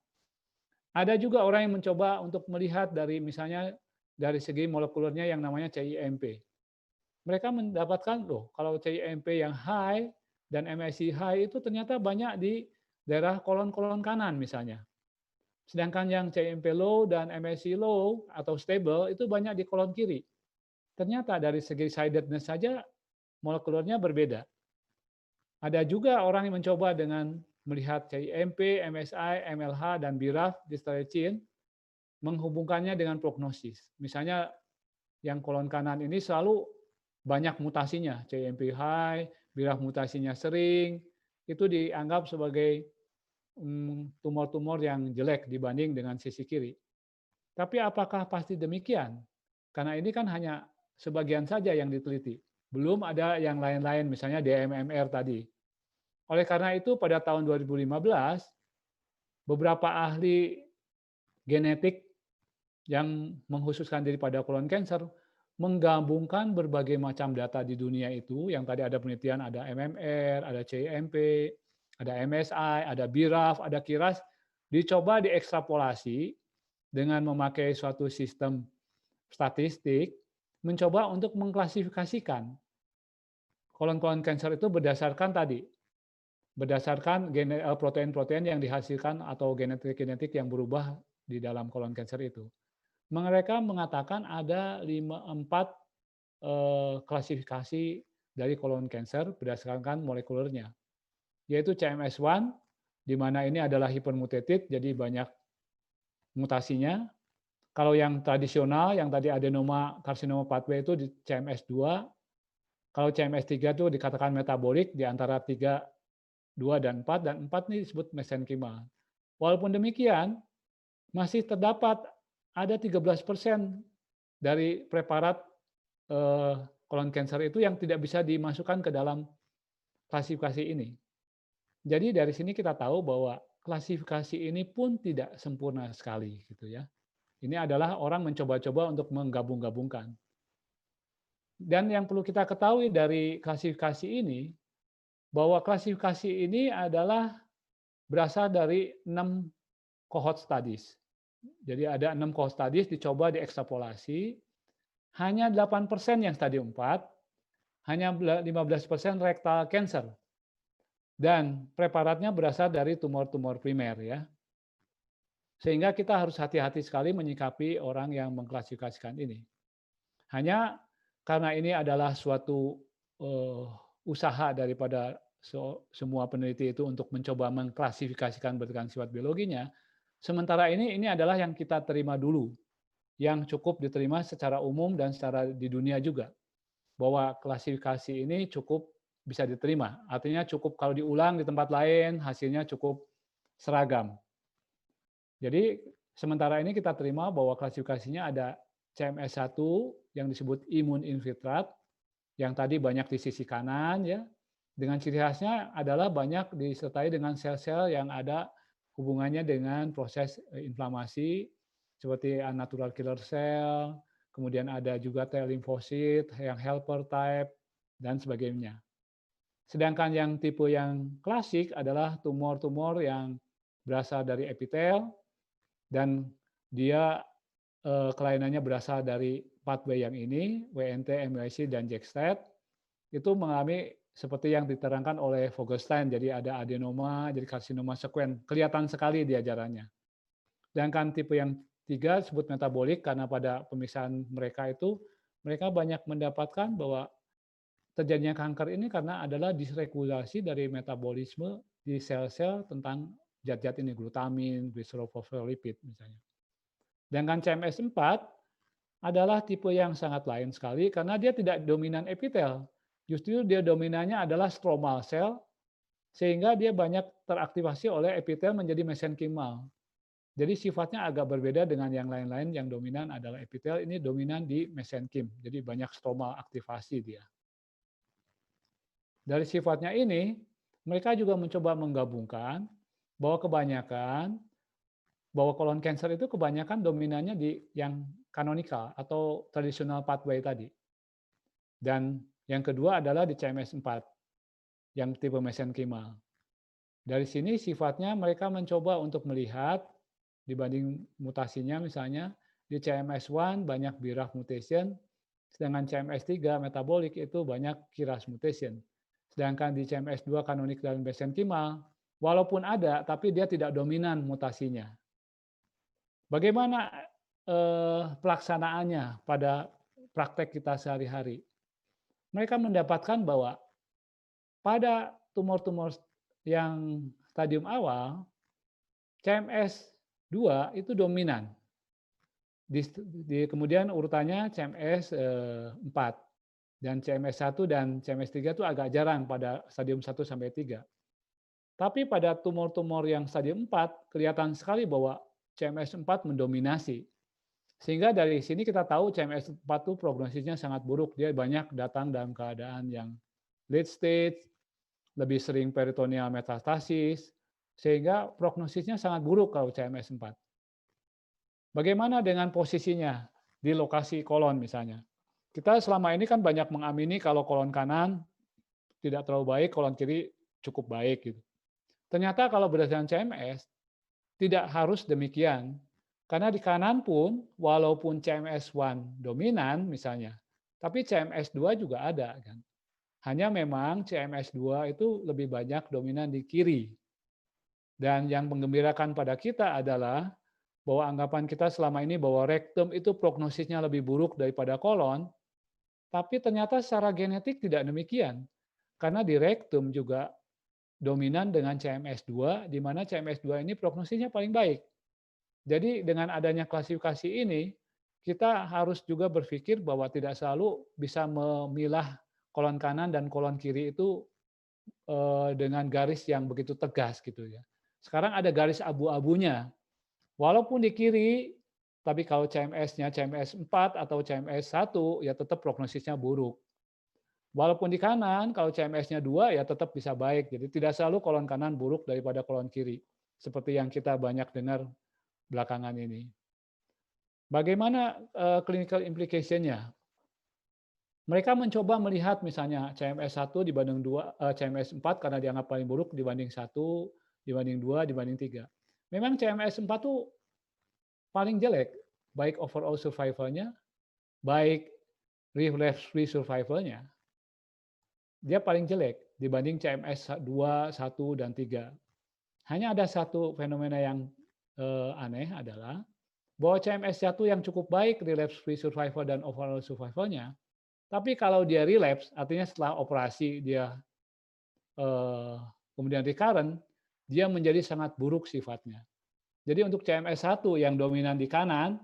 Ada juga orang yang mencoba untuk melihat dari misalnya dari segi molekulernya yang namanya CIMP. Mereka mendapatkan loh kalau CIMP yang high dan MSI high itu ternyata banyak di daerah kolon-kolon kanan misalnya. Sedangkan yang CIMP low dan MSI low atau stable itu banyak di kolon kiri. Ternyata dari segi sidedness saja molekulernya berbeda. Ada juga orang yang mencoba dengan melihat CIMP, MSI, MLH, dan BRAF di stretchin, menghubungkannya dengan prognosis. Misalnya yang kolon kanan ini selalu banyak mutasinya, CIMP high, BRAF mutasinya sering, itu dianggap sebagai tumor-tumor yang jelek dibanding dengan sisi kiri. Tapi apakah pasti demikian? Karena ini kan hanya sebagian saja yang diteliti. Belum ada yang lain-lain, misalnya DMMR tadi. Oleh karena itu pada tahun 2015, beberapa ahli genetik yang mengkhususkan diri pada colon cancer menggabungkan berbagai macam data di dunia itu, yang tadi ada penelitian, ada MMR, ada CIMP, ada MSI, ada BRAF, ada KIRAS, dicoba diekstrapolasi dengan memakai suatu sistem statistik, mencoba untuk mengklasifikasikan kolon-kolon cancer itu berdasarkan tadi, berdasarkan protein-protein yang dihasilkan atau genetik-genetik yang berubah di dalam kolon cancer itu. Mereka mengatakan ada 4 klasifikasi dari kolon cancer berdasarkan molekulernya, yaitu CMS1, di mana ini adalah hypermutated, jadi banyak mutasinya. Kalau yang tradisional, yang tadi adenoma karsinoma pathway itu di CMS2. Kalau CMS3 itu dikatakan metabolik di antara 3, 2, dan 4. Dan 4 ini disebut mesenchymal. Walaupun demikian, masih terdapat ada 13% dari preparat kolon cancer itu yang tidak bisa dimasukkan ke dalam klasifikasi ini. Jadi dari sini kita tahu bahwa klasifikasi ini pun tidak sempurna sekali, gitu ya. Ini adalah orang mencoba-coba untuk menggabung-gabungkan. Dan yang perlu kita ketahui dari klasifikasi ini, bahwa klasifikasi ini adalah berasal dari 6 cohort studies. Jadi ada 6 cohort studies dicoba diekstrapolasi, hanya 8% yang stadium 4, hanya 15% rectal cancer. Dan preparatnya berasal dari tumor-tumor primer ya. Sehingga kita harus hati-hati sekali menyikapi orang yang mengklasifikasikan ini. Hanya karena ini adalah suatu usaha daripada semua peneliti itu untuk mencoba mengklasifikasikan berdasarkan sifat biologinya, sementara ini adalah yang kita terima dulu, yang cukup diterima secara umum dan secara di dunia juga, bahwa klasifikasi ini cukup bisa diterima. Artinya cukup kalau diulang di tempat lain, hasilnya cukup seragam. Jadi sementara ini kita terima bahwa klasifikasinya ada CMS1 yang disebut imun infiltrat, yang tadi banyak di sisi kanan ya. Dengan ciri khasnya adalah banyak disertai dengan sel-sel yang ada hubungannya dengan proses inflamasi seperti unnatural killer cell, kemudian ada juga T limfosit yang helper type dan sebagainya. Sedangkan yang tipe yang klasik adalah tumor-tumor yang berasal dari epitel dan dia kelainannya berasal dari pathway yang ini, WNT, MYC, dan JAK-STAT, itu mengalami seperti yang diterangkan oleh Vogelstein, jadi ada adenoma, jadi karsinoma sekuen, kelihatan sekali dia jalannya. Sedangkan tipe yang 3 disebut metabolik, karena pada pemeriksaan mereka itu, mereka banyak mendapatkan bahwa terjadinya kanker ini karena adalah disregulasi dari metabolisme di sel-sel tentang zat-zat ini, glutamin, glycerolphospholipid misalnya. Sedangkan CMS4 adalah tipe yang sangat lain sekali karena dia tidak dominan epitel. Justru dia dominannya adalah stromal cell, sehingga dia banyak teraktivasi oleh epitel menjadi mesenchymal. Jadi sifatnya agak berbeda dengan yang lain-lain yang dominan adalah epitel, ini dominan di mesenchyme. Jadi banyak stromal aktivasi dia. Dari sifatnya ini, mereka juga mencoba menggabungkan bahwa kebanyakan bahwa colon cancer itu kebanyakan dominannya di yang canonical atau traditional pathway tadi. Dan yang kedua adalah di CMS4 yang tipe mesenkimal. Dari sini sifatnya mereka mencoba untuk melihat dibanding mutasinya misalnya di CMS1 banyak BRAF mutation, sedangkan CMS3 metabolik itu banyak KRAS mutation. Sedangkan di CMS2 kanonik dan mesenkimal, walaupun ada tapi dia tidak dominan mutasinya. Bagaimana pelaksanaannya pada praktek kita sehari-hari? Mereka mendapatkan bahwa pada tumor-tumor yang stadium awal, CMS2 itu dominan. Kemudian urutannya CMS4. Dan CMS1 dan CMS3 itu agak jarang pada stadium 1 sampai 3. Tapi pada tumor-tumor yang stadium 4, kelihatan sekali bahwa CMS4 mendominasi. Sehingga dari sini kita tahu CMS4 itu prognosisnya sangat buruk. Dia banyak datang dalam keadaan yang late stage, lebih sering peritoneal metastasis, sehingga prognosisnya sangat buruk kalau CMS4. Bagaimana dengan posisinya di lokasi kolon misalnya? Kita selama ini kan banyak mengamini kalau kolon kanan tidak terlalu baik, kolon kiri cukup baik gitu. Ternyata kalau berdasarkan CMS, tidak harus demikian. Karena di kanan pun, walaupun CMS1 dominan misalnya, tapi CMS2 juga ada kan. Hanya memang CMS2 itu lebih banyak dominan di kiri. Dan yang menggembirakan pada kita adalah bahwa anggapan kita selama ini bahwa rektum itu prognosisnya lebih buruk daripada kolon, tapi ternyata secara genetik tidak demikian. Karena di rektum juga dominan dengan CMS2, di mana CMS2 ini prognosisnya paling baik. Jadi dengan adanya klasifikasi ini, kita harus juga berpikir bahwa tidak selalu bisa memilah kolon kanan dan kolon kiri itu dengan garis yang begitu tegas gitu ya. Sekarang ada garis abu-abunya. Walaupun di kiri, tapi kalau CMS-nya CMS4 atau CMS1 ya tetap prognosisnya buruk. Walaupun di kanan, kalau CMS-nya 2 ya tetap bisa baik. Jadi tidak selalu kolon kanan buruk daripada kolon kiri. Seperti yang kita banyak dengar belakangan ini. Bagaimana clinical implication-nya? Mereka mencoba melihat misalnya CMS1 dibanding 2, CMS4 karena dianggap paling buruk dibanding 1, dibanding 2, dibanding 3. Memang CMS4 itu paling jelek, baik overall survival-nya, baik relapse-free survival-nya. Dia paling jelek dibanding CMS2, 1, dan 3. Hanya ada satu fenomena yang aneh adalah bahwa CMS1 yang cukup baik relapse-free survival dan overall survival-nya, tapi kalau dia relapse, artinya setelah operasi dia kemudian recurrent, dia menjadi sangat buruk sifatnya. Jadi untuk CMS1 yang dominan di kanan,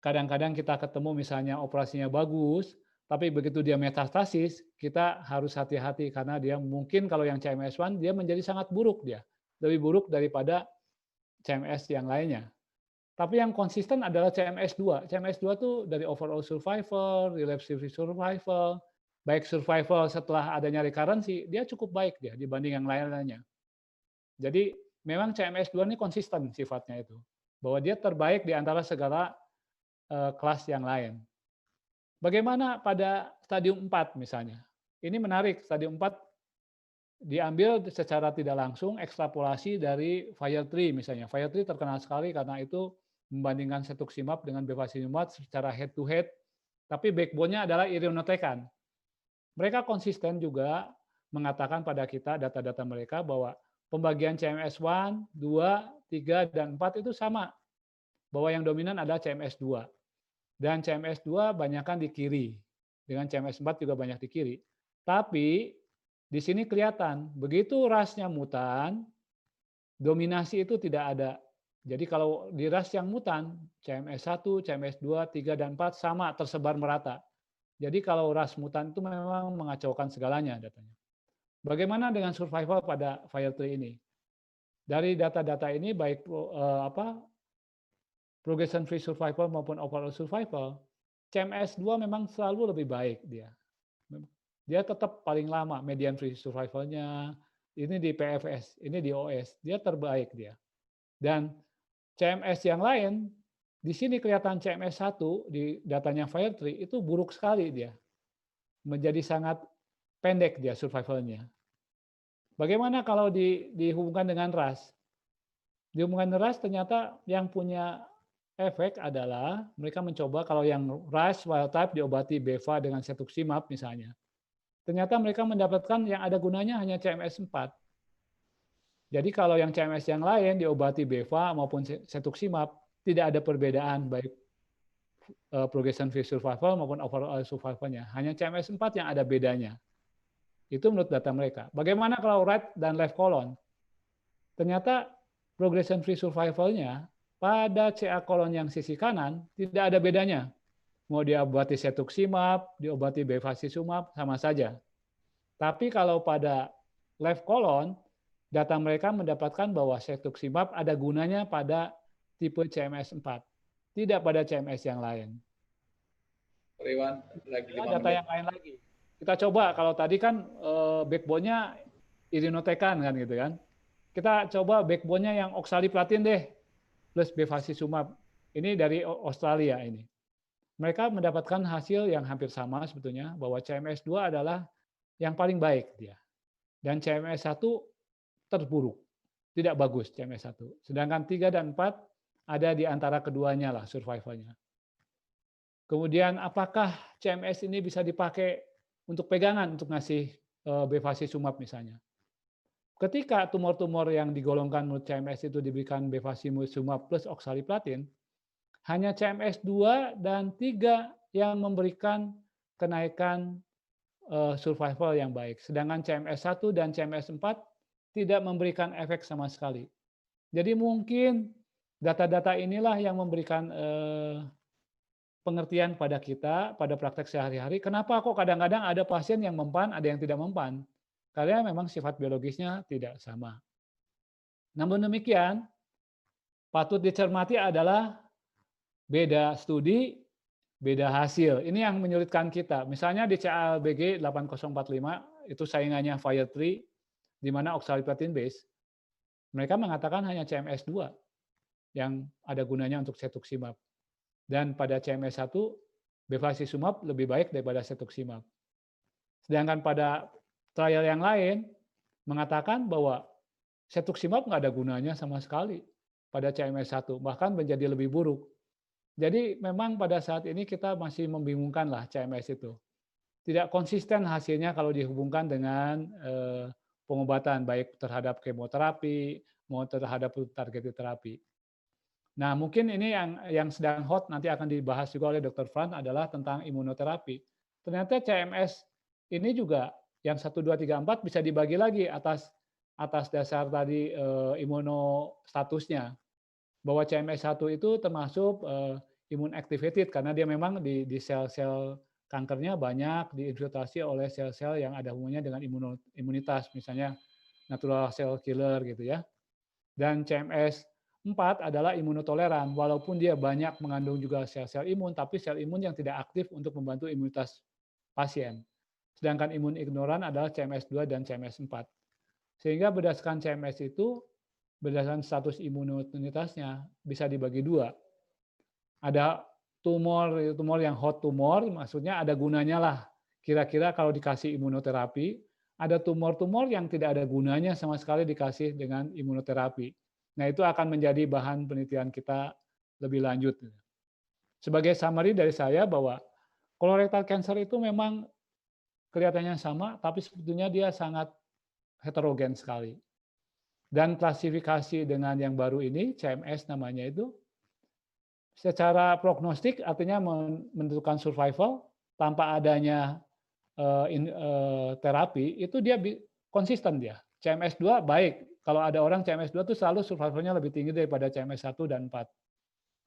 kadang-kadang kita ketemu misalnya operasinya bagus, tapi begitu dia metastasis, kita harus hati-hati karena dia mungkin kalau yang CMS1 dia menjadi sangat buruk dia, lebih buruk daripada CMS yang lainnya. Tapi yang konsisten adalah CMS2. CMS2 itu dari overall survival, relapse-free survival, baik survival setelah adanya recurrency, dia cukup baik dia dibanding yang lain-lainnya. Jadi memang CMS2 ini konsisten sifatnya itu, bahwa dia terbaik di antara segala kelas yang lain. Bagaimana pada stadium 4 misalnya? Ini menarik, stadium 4 diambil secara tidak langsung ekstrapolasi dari FIRE3 misalnya. FIRE3 terkenal sekali karena itu membandingkan cetuximab dengan bevacizumab secara head to head, tapi backbone-nya adalah irinotecan. Mereka konsisten juga mengatakan pada kita data-data mereka bahwa pembagian CMS1, 2, 3, dan 4 itu sama. Bahwa yang dominan adalah CMS2. Dan CMS2 banyakkan di kiri. Dengan CMS4 juga banyak di kiri. Tapi di sini kelihatan, begitu rasnya mutan, dominasi itu tidak ada. Jadi kalau di ras yang mutan, CMS1, CMS2, 3, dan 4 sama tersebar merata. Jadi kalau ras mutan itu memang mengacaukan segalanya datanya. Bagaimana dengan survival pada FIRE3 ini? Dari data-data ini baik progression free survival maupun overall survival, CMS2 memang selalu lebih baik dia. Dia tetap paling lama median free survival-nya, ini di PFS, ini di OS, dia terbaik dia. Dan CMS yang lain, di sini kelihatan CMS 1 di datanya Firetree itu buruk sekali dia. Menjadi sangat pendek dia survivalnya. Bagaimana kalau dihubungkan dengan RAS? Dihubungkan dengan RAS ternyata yang punya efek adalah mereka mencoba kalau yang RAS wild type diobati beva dengan cetuximab misalnya. Ternyata mereka mendapatkan yang ada gunanya hanya CMS 4. Jadi kalau yang CMS yang lain diobati beva maupun cetuximab tidak ada perbedaan baik progression free survival maupun overall survivalnya. Hanya CMS 4 yang ada bedanya. Itu menurut data mereka. Bagaimana kalau right dan left colon? Ternyata progression free survivalnya pada CA colon yang sisi kanan tidak ada bedanya. Mau diobati cetuximab, diobati bevacizumab, sama saja. Tapi kalau pada left colon, data mereka mendapatkan bahwa cetuximab ada gunanya pada tipe CMS 4, tidak pada CMS yang lain.
Iwan, lagi 5
data
menit.
yang lain lagi. Kita coba, kalau tadi kan backbone-nya irinotecan kan gitu kan. Kita coba backbone-nya yang oxaliplatin deh, plus bevacizumab. Ini dari Australia ini. Mereka mendapatkan hasil yang hampir sama sebetulnya, bahwa CMS 2 adalah yang paling baik dia. Dan CMS 1 terburuk, tidak bagus CMS 1. Sedangkan 3 dan 4 ada di antara keduanya lah survivalnya. Kemudian apakah CMS ini bisa dipakai untuk pegangan untuk ngasih bevacizumab misalnya? Ketika tumor-tumor yang digolongkan menurut CMS itu diberikan bevacizumab plus oxaliplatin, hanya CMS 2 dan 3 yang memberikan kenaikan survival yang baik. Sedangkan CMS 1 dan CMS 4 tidak memberikan efek sama sekali. Jadi mungkin data-data inilah yang memberikan pengertian pada kita, pada praktek sehari-hari, kenapa kok kadang-kadang ada pasien yang mempan, ada yang tidak mempan. Karena memang sifat biologisnya tidak sama. Namun demikian, patut dicermati adalah beda studi, beda hasil. Ini yang menyulitkan kita. Misalnya di CALBG 8045, itu saingannya Firetree, di mana oxaliplatin base, mereka mengatakan hanya CMS 2 yang ada gunanya untuk cetuximab. Dan pada CMS 1, bevacizumab lebih baik daripada cetuximab. Sedangkan pada trial yang lain, mengatakan bahwa cetuximab nggak ada gunanya sama sekali pada CMS 1, bahkan menjadi lebih buruk. Jadi memang pada saat ini kita masih membingungkan lah CMS itu. Tidak konsisten hasilnya kalau dihubungkan dengan pengobatan, baik terhadap kemoterapi, maupun terhadap targeted terapi. Nah, mungkin ini yang sedang hot, nanti akan dibahas juga oleh Dr. Frans adalah tentang imunoterapi. Ternyata CMS ini juga yang 1, 2, 3, 4 bisa dibagi lagi atas dasar tadi imunostatusnya. Bahwa CMS 1 itu termasuk imun activated karena dia memang di sel-sel kankernya banyak diinfiltrasi oleh sel-sel yang ada hubungannya dengan imunitas, misalnya natural cell killer gitu ya. Dan CMS 4 adalah imunotoleran, walaupun dia banyak mengandung juga sel-sel imun, tapi sel imun yang tidak aktif untuk membantu imunitas pasien. Sedangkan imun ignoran adalah CMS 2 dan CMS 4. Sehingga berdasarkan CMS itu, berdasarkan status imunitasnya bisa dibagi dua. Ada tumor yang hot tumor, maksudnya ada gunanya lah. Kira-kira kalau dikasih imunoterapi, ada tumor-tumor yang tidak ada gunanya sama sekali dikasih dengan imunoterapi. Nah, itu akan menjadi bahan penelitian kita lebih lanjut. Sebagai summary dari saya bahwa colorectal cancer itu memang kelihatannya sama, tapi sebetulnya dia sangat heterogen sekali. Dan klasifikasi dengan yang baru ini, CMS namanya itu, secara prognostik artinya menentukan survival tanpa adanya terapi, itu dia konsisten dia. CMS 2 baik. Kalau ada orang CMS 2 itu selalu survivalnya lebih tinggi daripada CMS 1 dan 4.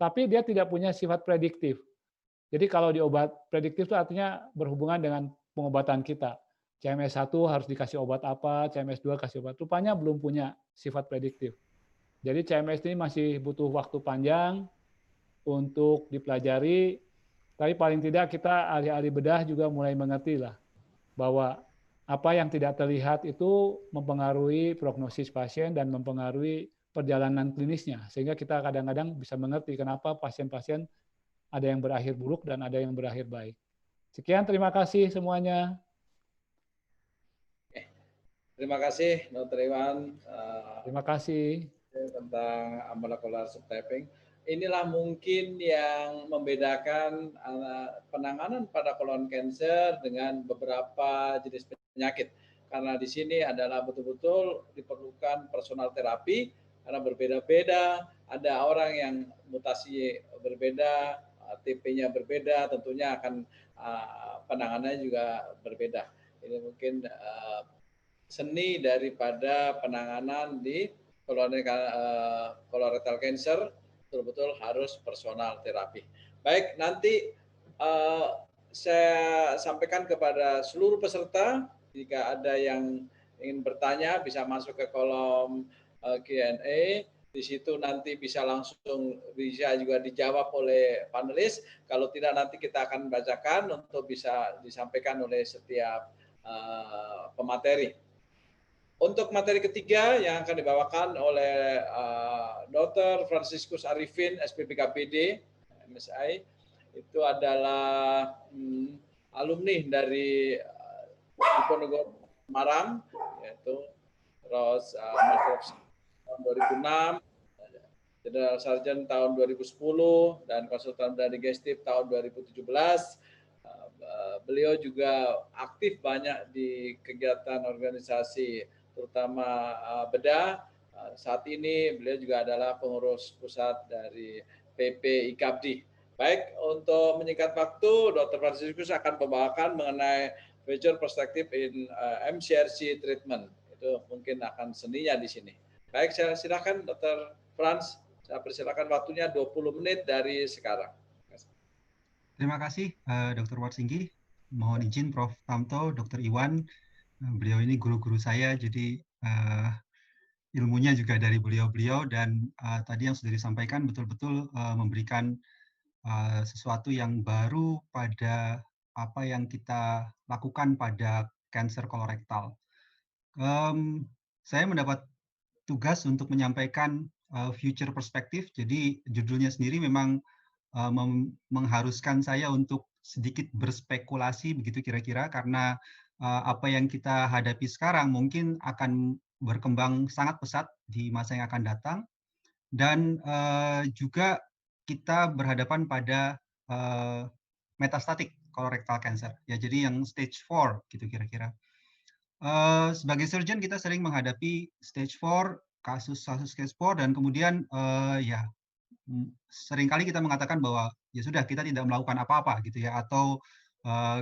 Tapi dia tidak punya sifat prediktif. Jadi kalau diobat prediktif itu artinya berhubungan dengan pengobatan kita. CMS 1 harus dikasih obat apa, CMS 2 kasih obat. Rupanya belum punya sifat prediktif. Jadi CMS ini masih butuh waktu panjang untuk dipelajari, tapi paling tidak kita ahli-ahli bedah juga mulai mengerti lah bahwa apa yang tidak terlihat itu mempengaruhi prognosis pasien dan mempengaruhi perjalanan klinisnya, sehingga kita kadang-kadang bisa mengerti kenapa pasien-pasien ada yang berakhir buruk dan ada yang berakhir baik. Sekian, terima kasih semuanya.
Terima kasih Dr. Iwan
Terima kasih.
tentang molecular subtyping. Inilah mungkin yang membedakan penanganan pada colon cancer dengan beberapa jenis penyakit. Karena di sini adalah betul-betul diperlukan personal terapi karena berbeda-beda. Ada orang yang mutasi berbeda, TP-nya berbeda, tentunya akan penanganannya juga berbeda. Ini mungkin seni daripada penanganan di colorectal cancer betul-betul harus personal terapi. Baik, nanti saya sampaikan kepada seluruh peserta, jika ada yang ingin bertanya bisa masuk ke kolom Q&A. Di situ nanti bisa langsung bisa juga dijawab oleh panelis. Kalau tidak nanti kita akan bacakan untuk bisa disampaikan oleh setiap pemateri. Untuk materi ketiga yang akan dibawakan oleh Dr. Franciscus Arifin, SPPKPD, MSI, itu adalah alumni dari Diponegoro Semarang, yaitu terus tahun 2006, General Sarjan tahun 2010, dan konsultan bidang digestif tahun 2017. Beliau juga aktif banyak di kegiatan organisasi terutama bedah. Saat ini beliau juga adalah pengurus pusat dari PP IKABDI. Baik, untuk menyingkat waktu, Dr. Franciscus akan membawakan mengenai future perspective in MCRC treatment. Itu mungkin akan seninya di sini. Baik, saya silakan Dr. Franz. Saya persilakan waktunya 20 menit dari sekarang.
Terima kasih Dr. Warsinggi. Mohon izin Prof. Tamto, Dr. Iwan. Beliau ini guru-guru saya, jadi ilmunya juga dari beliau-beliau, dan tadi yang sudah disampaikan betul-betul memberikan sesuatu yang baru pada apa yang kita lakukan pada kanker kolorektal. Saya mendapat tugas untuk menyampaikan future perspective, jadi judulnya sendiri memang mengharuskan saya untuk sedikit berspekulasi begitu kira-kira, karena apa yang kita hadapi sekarang mungkin akan berkembang sangat pesat di masa yang akan datang, dan juga kita berhadapan pada metastatic colorectal cancer, ya, jadi yang stage 4 gitu kira-kira. Sebagai surgeon kita sering menghadapi stage 4, kasus-kasus stage 4, dan kemudian ya seringkali kita mengatakan bahwa ya sudah, kita tidak melakukan apa-apa gitu ya, atau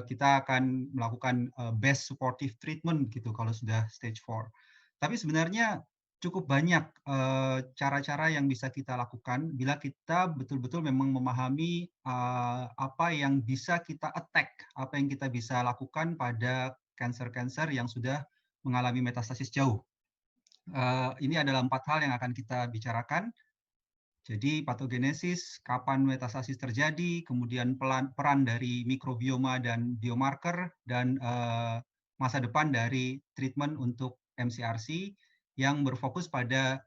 kita akan melakukan best supportive treatment gitu kalau sudah stage 4. Tapi sebenarnya cukup banyak cara-cara yang bisa kita lakukan bila kita betul-betul memang memahami apa yang bisa kita attack, apa yang kita bisa lakukan pada kanker-kanker yang sudah mengalami metastasis jauh. Ini adalah 4 hal yang akan kita bicarakan. Jadi patogenesis, kapan metastasis terjadi, kemudian peran dari mikrobioma dan biomarker, dan masa depan dari treatment untuk MCRC yang berfokus pada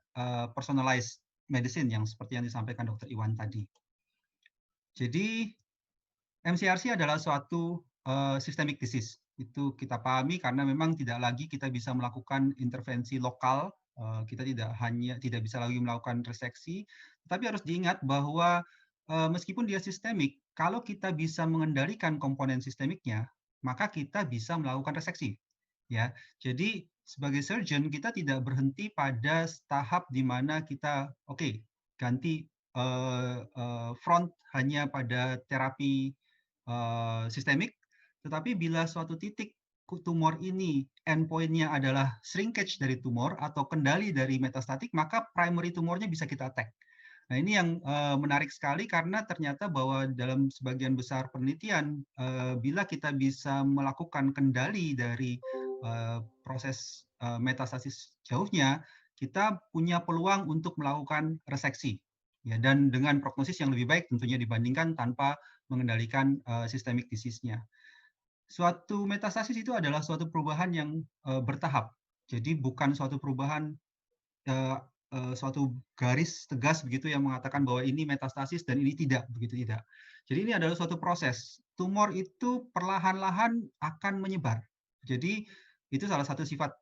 personalized medicine yang seperti yang disampaikan Dr. Iwan tadi. Jadi MCRC adalah suatu systemic disease. Itu kita pahami karena memang tidak lagi kita bisa melakukan intervensi lokal, kita tidak bisa lagi melakukan reseksi, tapi harus diingat bahwa meskipun dia sistemik, kalau kita bisa mengendalikan komponen sistemiknya, maka kita bisa melakukan reseksi. Ya, jadi sebagai surgeon kita tidak berhenti pada tahap di mana kita ganti front hanya pada terapi sistemik, tetapi bila suatu titik tumor ini endpoint-nya adalah shrinkage dari tumor atau kendali dari metastatik, maka primary tumornya bisa kita attack. Nah, ini yang menarik sekali karena ternyata bahwa dalam sebagian besar penelitian, bila kita bisa melakukan kendali dari proses metastasis jauhnya, kita punya peluang untuk melakukan reseksi. Ya, dan dengan prognosis yang lebih baik tentunya dibandingkan tanpa mengendalikan systemic disease-nya. Suatu metastasis itu adalah suatu perubahan yang bertahap. Jadi bukan suatu perubahan suatu garis tegas begitu yang mengatakan bahwa ini metastasis dan ini tidak, begitu tidak. Jadi ini adalah suatu proses. Tumor itu perlahan-lahan akan menyebar. Jadi itu salah satu sifat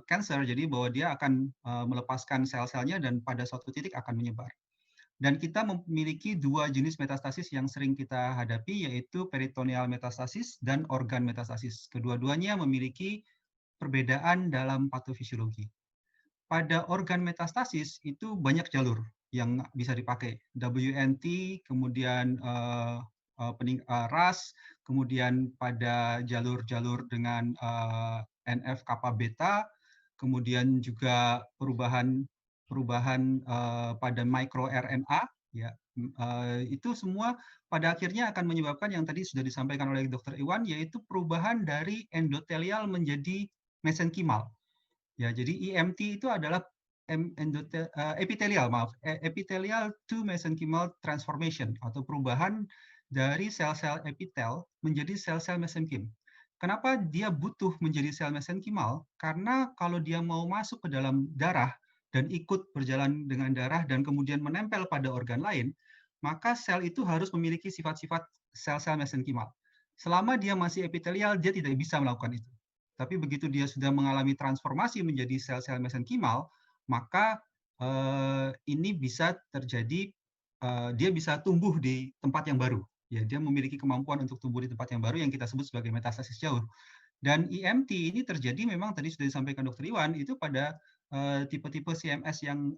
cancer, jadi bahwa dia akan melepaskan sel-selnya dan pada suatu titik akan menyebar. Dan kita memiliki dua jenis metastasis yang sering kita hadapi, yaitu peritoneal metastasis dan organ metastasis. Kedua-duanya memiliki perbedaan dalam patofisiologi. Pada organ metastasis itu banyak jalur yang bisa dipakai. WNT, kemudian RAS, kemudian pada jalur-jalur dengan NF-kappa beta, kemudian juga perubahan pada microRNA, ya, itu semua pada akhirnya akan menyebabkan yang tadi sudah disampaikan oleh Dr. Iwan, yaitu perubahan dari endotelial menjadi mesenkimal. Ya, jadi EMT itu adalah epithelial to mesenchymal transformation atau perubahan dari sel-sel epitel menjadi sel-sel mesenkim. Kenapa dia butuh menjadi sel mesenchymal? Karena kalau dia mau masuk ke dalam darah dan ikut berjalan dengan darah dan kemudian menempel pada organ lain, maka sel itu harus memiliki sifat-sifat sel-sel mesenchymal. Selama dia masih epithelial, dia tidak bisa melakukan itu. Tapi begitu dia sudah mengalami transformasi menjadi sel-sel mesenkimal, maka ini bisa terjadi, dia bisa tumbuh di tempat yang baru. Ya, dia memiliki kemampuan untuk tumbuh di tempat yang baru yang kita sebut sebagai metastasis jauh. Dan EMT ini terjadi memang tadi sudah disampaikan Dr. Iwan, itu pada tipe-tipe CMS yang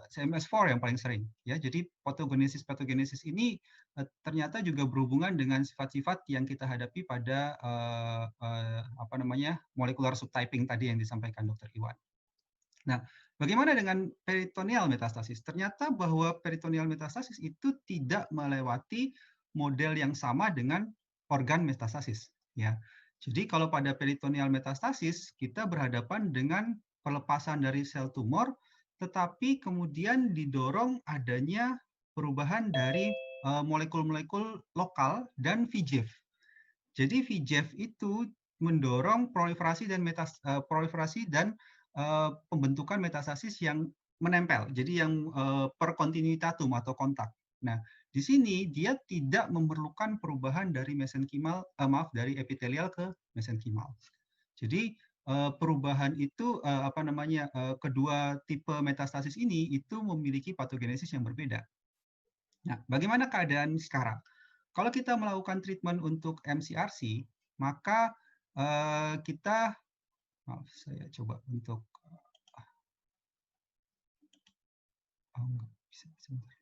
CMS4 yang paling sering. Ya, jadi patogenesis ini ternyata juga berhubungan dengan sifat-sifat yang kita hadapi pada molecular subtyping tadi yang disampaikan Dr. Iwan. Nah, bagaimana dengan peritoneal metastasis? Ternyata bahwa peritoneal metastasis itu tidak melewati model yang sama dengan organ metastasis. Ya, jadi kalau pada peritoneal metastasis kita berhadapan dengan pelepasan dari sel tumor, tetapi kemudian didorong adanya perubahan dari molekul-molekul lokal dan VEGF. Jadi VEGF itu mendorong proliferasi dan pembentukan metastasis yang menempel, jadi yang per kontinuitatum atau kontak. Nah, di sini dia tidak memerlukan perubahan dari dari epitelial ke mesenkimal. Jadi perubahan itu kedua tipe metastasis ini itu memiliki patogenesis yang berbeda. Nah, bagaimana keadaan sekarang? Kalau kita melakukan treatment untuk MCRC, maka kita, maaf, saya coba untuk, enggak bisa, sebentar.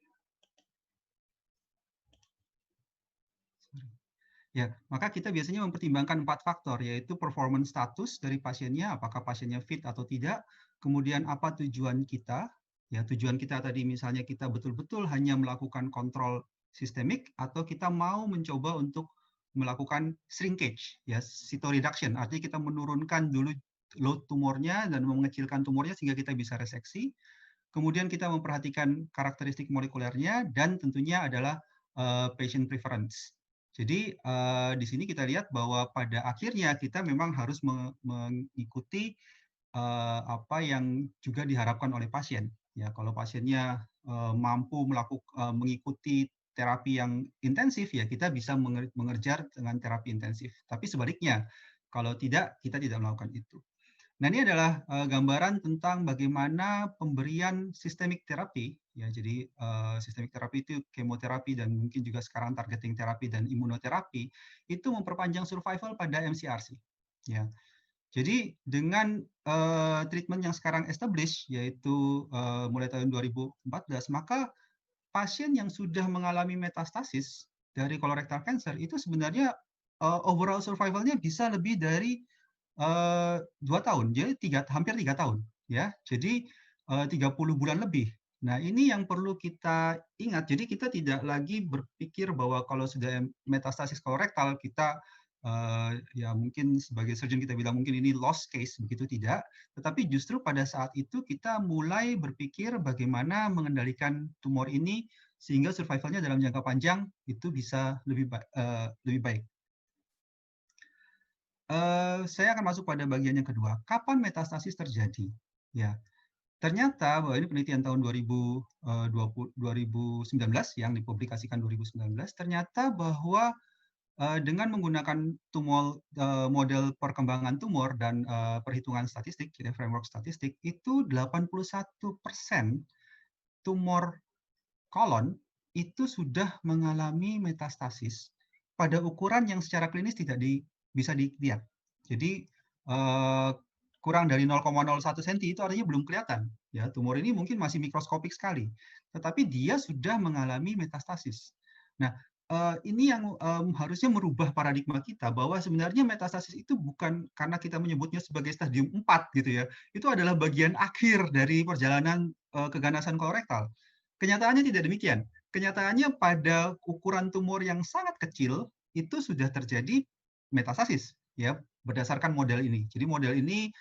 Ya, maka kita biasanya mempertimbangkan 4 faktor, yaitu performance status dari pasiennya, apakah pasiennya fit atau tidak, kemudian apa tujuan kita, ya tujuan kita tadi misalnya kita betul-betul hanya melakukan kontrol sistemik, atau kita mau mencoba untuk melakukan shrinkage, ya cytoreduction, artinya kita menurunkan dulu load tumornya dan mengecilkan tumornya sehingga kita bisa reseksi, kemudian kita memperhatikan karakteristik molekulernya, dan tentunya adalah patient preference. Jadi di sini kita lihat bahwa pada akhirnya kita memang harus mengikuti apa yang juga diharapkan oleh pasien. Ya, kalau pasiennya mampu mengikuti terapi yang intensif, ya kita bisa mengejar dengan terapi intensif. Tapi sebaliknya, kalau tidak, kita tidak melakukan itu. Nah, ini adalah gambaran tentang bagaimana pemberian sistemik terapi, ya. Jadi sistemik terapi itu kemoterapi dan mungkin juga sekarang targeting terapi dan imunoterapi itu memperpanjang survival pada MCRC, ya. Jadi dengan treatment yang sekarang established, yaitu mulai tahun 2014, maka pasien yang sudah mengalami metastasis dari colorectal cancer itu sebenarnya overall survival-nya bisa lebih dari 2 tahun, jadi hampir 3 tahun, ya. Jadi 30 bulan lebih. Nah, ini yang perlu kita ingat. Jadi kita tidak lagi berpikir bahwa kalau sudah metastasis kolorektal kita ya mungkin sebagai surgeon kita bilang mungkin ini lost case, begitu tidak. Tetapi justru pada saat itu kita mulai berpikir bagaimana mengendalikan tumor ini sehingga survival-nya dalam jangka panjang itu bisa lebih baik. Saya akan masuk pada bagian yang kedua. Kapan metastasis terjadi? Ya, ternyata bahwa ini penelitian tahun 2019 yang dipublikasikan 2019, ternyata bahwa dengan menggunakan model perkembangan tumor dan perhitungan statistik, framework statistik, itu 81% tumor kolon itu sudah mengalami metastasis pada ukuran yang secara klinis tidak bisa dilihat. Jadi kurang dari 0,01 cm itu artinya belum kelihatan. Ya, tumor ini mungkin masih mikroskopik sekali, tetapi dia sudah mengalami metastasis. Nah, ini yang harusnya merubah paradigma kita bahwa sebenarnya metastasis itu bukan karena kita menyebutnya sebagai stadium 4 gitu ya. Itu adalah bagian akhir dari perjalanan keganasan kolorektal. Kenyataannya tidak demikian. Kenyataannya pada ukuran tumor yang sangat kecil itu sudah terjadi metastasis ya berdasarkan model ini. Jadi model ini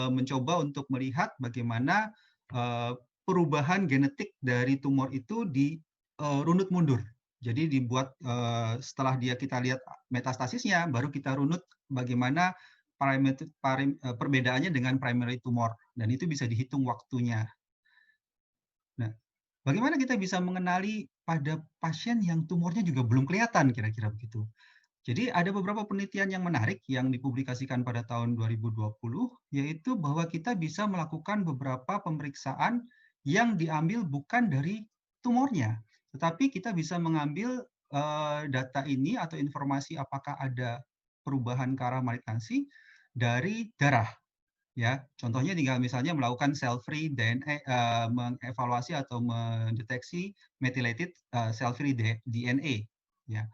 mencoba untuk melihat bagaimana perubahan genetik dari tumor itu dirunut mundur. Jadi dibuat setelah kita lihat metastasisnya, baru kita runut bagaimana perbedaannya dengan primary tumor, dan itu bisa dihitung waktunya. Nah, bagaimana kita bisa mengenali pada pasien yang tumornya juga belum kelihatan, kira-kira begitu. Jadi ada beberapa penelitian yang menarik yang dipublikasikan pada tahun 2020, yaitu bahwa kita bisa melakukan beberapa pemeriksaan yang diambil bukan dari tumornya, tetapi kita bisa mengambil data ini atau informasi apakah ada perubahan ke arah malignansi dari darah. Ya, contohnya tinggal misalnya melakukan cell-free DNA, mengevaluasi atau mendeteksi methylated cell-free DNA. Ya.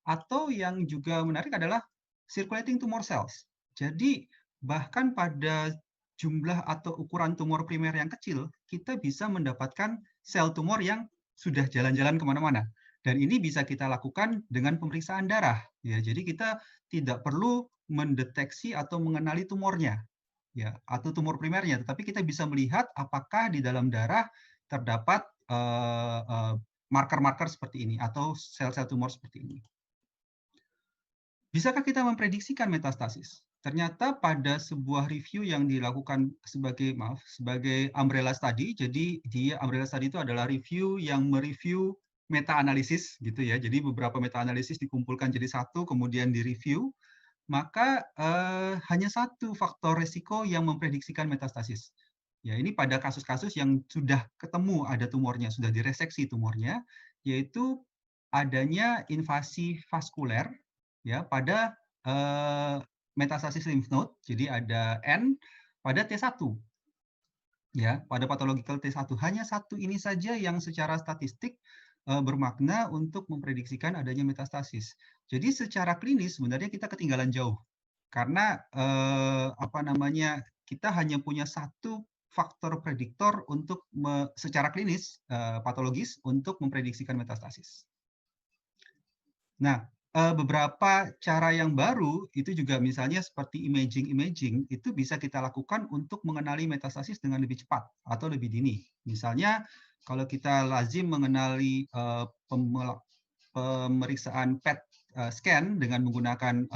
Atau yang juga menarik adalah circulating tumor cells. Jadi bahkan pada jumlah atau ukuran tumor primer yang kecil, kita bisa mendapatkan sel tumor yang sudah jalan-jalan kemana-mana. Dan ini bisa kita lakukan dengan pemeriksaan darah. Ya, jadi kita tidak perlu mendeteksi atau mengenali tumornya, ya, atau tumor primernya, tetapi kita bisa melihat apakah di dalam darah terdapat marker-marker seperti ini atau sel-sel tumor seperti ini. Bisakah kita memprediksikan metastasis? Ternyata pada sebuah review yang dilakukan sebagai umbrella study, jadi umbrella study itu adalah review yang mereview meta-analisis gitu ya. Jadi beberapa meta-analisis dikumpulkan jadi satu, kemudian direview, maka hanya satu faktor risiko yang memprediksikan metastasis. Ya, ini pada kasus-kasus yang sudah ketemu ada tumornya, sudah direseksi tumornya, yaitu adanya invasi vaskuler ya pada metastasis lymph node, jadi ada N pada T1. Ya, pada pathological T1 hanya satu ini saja yang secara statistik bermakna untuk memprediksikan adanya metastasis. Jadi secara klinis sebenarnya kita ketinggalan jauh karena kita hanya punya satu faktor prediktor untuk secara klinis patologis untuk memprediksikan metastasis. Nah, beberapa cara yang baru itu juga misalnya seperti imaging itu bisa kita lakukan untuk mengenali metastasis dengan lebih cepat atau lebih dini. Misalnya kalau kita lazim mengenali pemeriksaan PET scan dengan menggunakan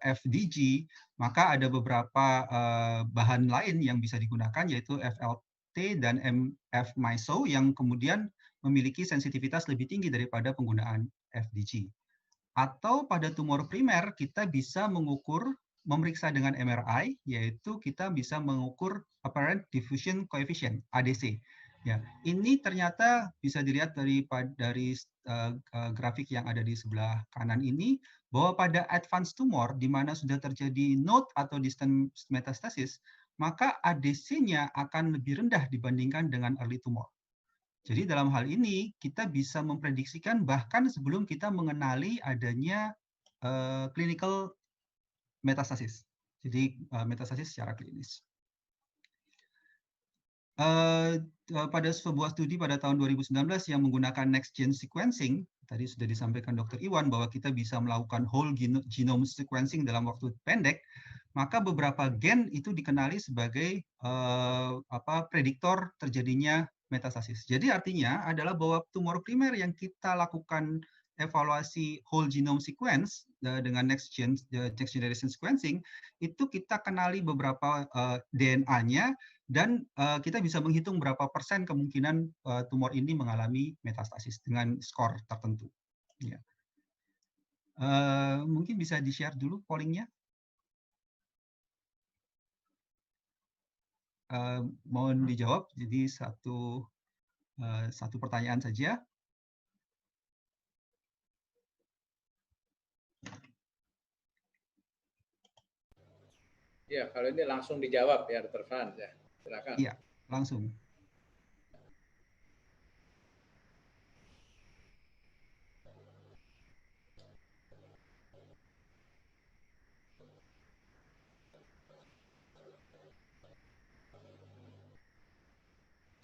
FDG, maka ada beberapa bahan lain yang bisa digunakan yaitu FLT dan F-MISO yang kemudian memiliki sensitivitas lebih tinggi daripada penggunaan FDG. Atau pada tumor primer kita bisa memeriksa dengan MRI, yaitu kita bisa mengukur apparent diffusion coefficient (ADC). Ya, ini ternyata bisa dilihat dari grafik yang ada di sebelah kanan ini, bahwa pada advanced tumor di mana sudah terjadi node atau distant metastasis, maka ADC-nya akan lebih rendah dibandingkan dengan early tumor. Jadi dalam hal ini kita bisa memprediksikan bahkan sebelum kita mengenali adanya clinical metastasis. Jadi metastasis secara klinis. Pada sebuah studi pada tahun 2019 yang menggunakan next gen sequencing, tadi sudah disampaikan Dr. Iwan bahwa kita bisa melakukan whole genome sequencing dalam waktu pendek, maka beberapa gen itu dikenali sebagai prediktor terjadinya metastasis. Jadi artinya adalah bahwa tumor primer yang kita lakukan evaluasi whole genome sequence dengan next generation sequencing, itu kita kenali beberapa DNA-nya dan kita bisa menghitung berapa persen kemungkinan tumor ini mengalami metastasis dengan skor tertentu. Ya. Mungkin bisa di-share dulu pollingnya. Mohon dijawab. Jadi satu pertanyaan saja.
Ya, kalau ini langsung dijawab ya, Dr. Franz ya. Silakan.
Iya, langsung.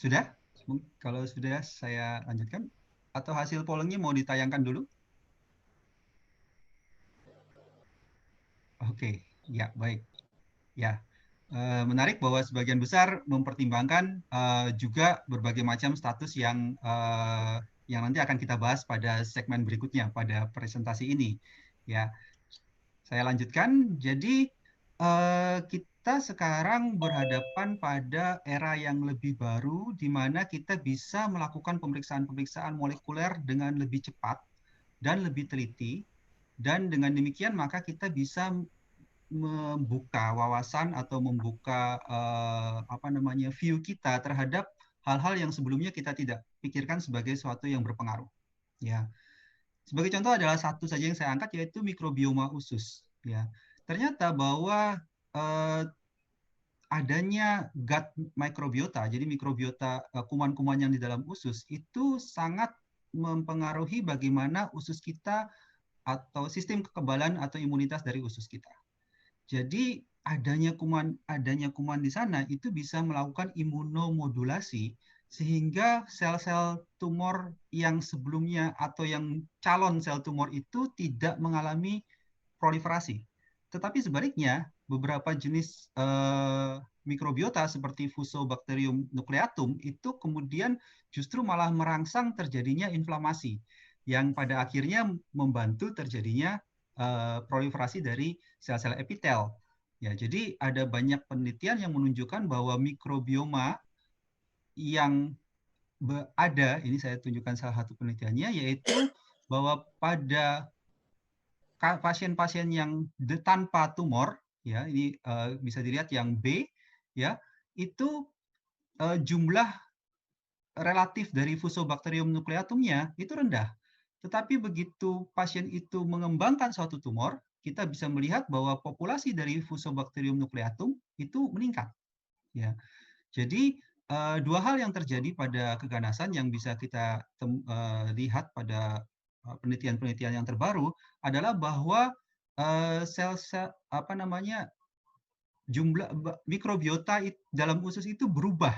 Sudah? Kalau sudah, saya lanjutkan. Atau hasil pollingnya mau ditayangkan dulu? Oke, ya baik. Ya, menarik bahwa sebagian besar mempertimbangkan juga berbagai macam status yang nanti akan kita bahas pada segmen berikutnya pada presentasi ini. Ya, saya lanjutkan. Jadi kita sekarang berhadapan pada era yang lebih baru, di mana kita bisa melakukan pemeriksaan-pemeriksaan molekuler dengan lebih cepat dan lebih teliti. Dan dengan demikian maka kita bisa membuka wawasan atau membuka view kita terhadap hal-hal yang sebelumnya kita tidak pikirkan sebagai sesuatu yang berpengaruh. Ya, sebagai contoh adalah satu saja yang saya angkat, yaitu mikrobioma usus. Ya, ternyata bahwa adanya gut microbiota, jadi mikrobiota kuman-kuman yang di dalam usus itu sangat mempengaruhi bagaimana usus kita atau sistem kekebalan atau imunitas dari usus kita. Jadi adanya kuman di sana itu bisa melakukan imunomodulasi sehingga sel-sel tumor yang sebelumnya atau yang calon sel tumor itu tidak mengalami proliferasi. Tetapi sebaliknya, beberapa jenis mikrobiota seperti Fusobacterium nucleatum itu kemudian justru malah merangsang terjadinya inflamasi yang pada akhirnya membantu terjadinya proliferasi dari sel-sel epitel. Ya, jadi ada banyak penelitian yang menunjukkan bahwa mikrobioma yang ada, ini saya tunjukkan salah satu penelitiannya, yaitu bahwa pada pasien-pasien yang tanpa tumor, ya ini bisa dilihat yang B, ya itu jumlah relatif dari Fusobacterium nucleatumnya itu rendah. Tetapi begitu pasien itu mengembangkan suatu tumor, kita bisa melihat bahwa populasi dari Fusobacterium nucleatum itu meningkat. Ya, jadi dua hal yang terjadi pada keganasan yang bisa kita lihat pada penelitian-penelitian yang terbaru adalah bahwa sel-sel jumlah mikrobiota dalam usus itu berubah,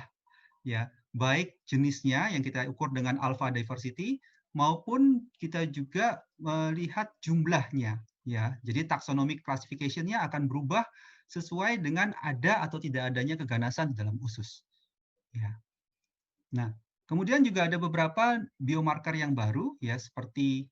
ya, baik jenisnya yang kita ukur dengan alpha diversity maupun kita juga melihat jumlahnya, ya. Jadi taxonomic classification-nya akan berubah sesuai dengan ada atau tidak adanya keganasan di dalam usus. Ya. Nah, kemudian juga ada beberapa biomarker yang baru, ya, seperti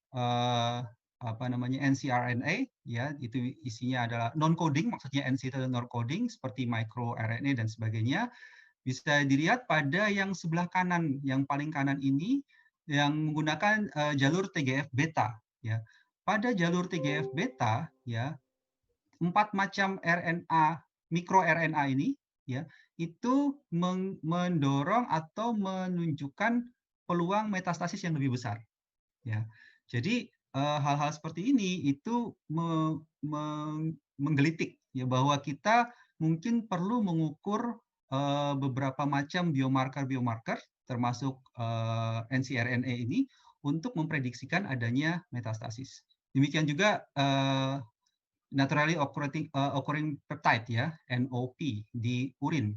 ncRNA, ya, itu isinya adalah non-coding, maksudnya NC itu non-coding, seperti microRNA dan sebagainya. Bisa dilihat pada yang sebelah kanan, yang paling kanan ini, yang menggunakan jalur TGF beta. Ya. Pada jalur TGF beta, ya, 4 macam RNA, mikroRNA ini, ya, itu mendorong atau menunjukkan peluang metastasis yang lebih besar. Ya. Jadi hal-hal seperti ini itu menggelitik, ya, bahwa kita mungkin perlu mengukur beberapa macam biomarker termasuk ncRNA ini untuk memprediksikan adanya metastasis. Demikian juga naturally occurring peptide, ya, NOP di urin.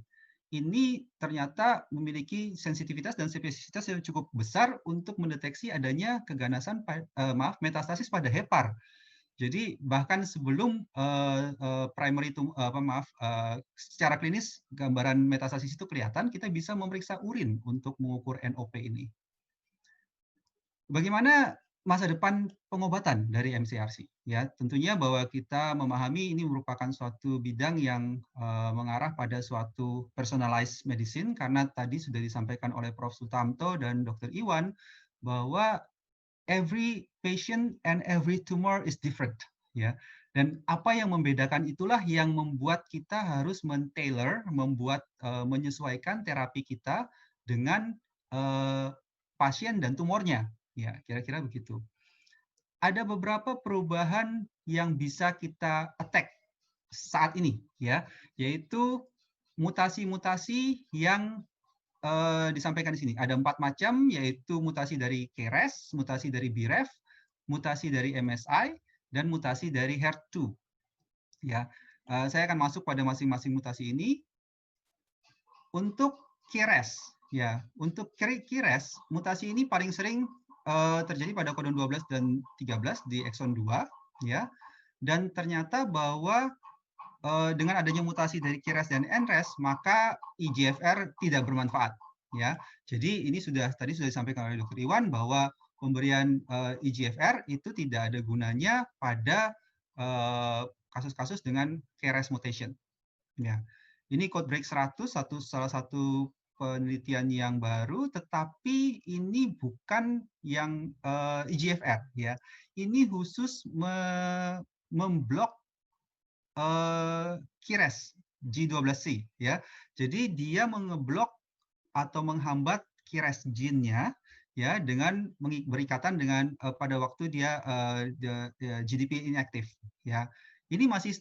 Ini ternyata memiliki sensitivitas dan spesifisitas yang cukup besar untuk mendeteksi adanya keganasan metastasis pada hepar. Jadi bahkan sebelum secara klinis gambaran metastasis itu kelihatan, kita bisa memeriksa urin untuk mengukur NOP ini. Bagaimana masa depan pengobatan dari MCRC. Ya, tentunya bahwa kita memahami ini merupakan suatu bidang yang mengarah pada suatu personalized medicine, karena tadi sudah disampaikan oleh Prof. Sutamto dan Dr. Iwan bahwa every patient and every tumor is different. Ya, dan apa yang membedakan itulah yang membuat kita harus menyesuaikan terapi kita dengan pasien dan tumornya. Ya, kira-kira begitu. Ada beberapa perubahan yang bisa kita attack saat ini, ya, yaitu mutasi-mutasi yang disampaikan di sini. Ada 4 macam, yaitu mutasi dari KRAS, mutasi dari BRAF, mutasi dari MSI, dan mutasi dari HER2. Ya, saya akan masuk pada masing-masing mutasi ini. Untuk KRAS, ya, untuk KRAS, mutasi ini paling sering terjadi pada kodon 12 dan 13 di ekson 2, ya. Dan ternyata bahwa dengan adanya mutasi dari KRAS dan NRAS, maka EGFR tidak bermanfaat, ya. Jadi ini tadi sudah disampaikan oleh Dr. Iwan bahwa pemberian EGFR itu tidak ada gunanya pada kasus-kasus dengan KRAS mutation. Ya. Ini Codebreak 100, salah satu penelitian yang baru, tetapi ini bukan yang EGFR, ya. Ini khusus memblok KRAS G12C, ya. Jadi dia mengeblok atau menghambat KRAS gene-nya, ya, dengan berikatan dengan pada waktu dia GDP inaktif, ya. Ini masih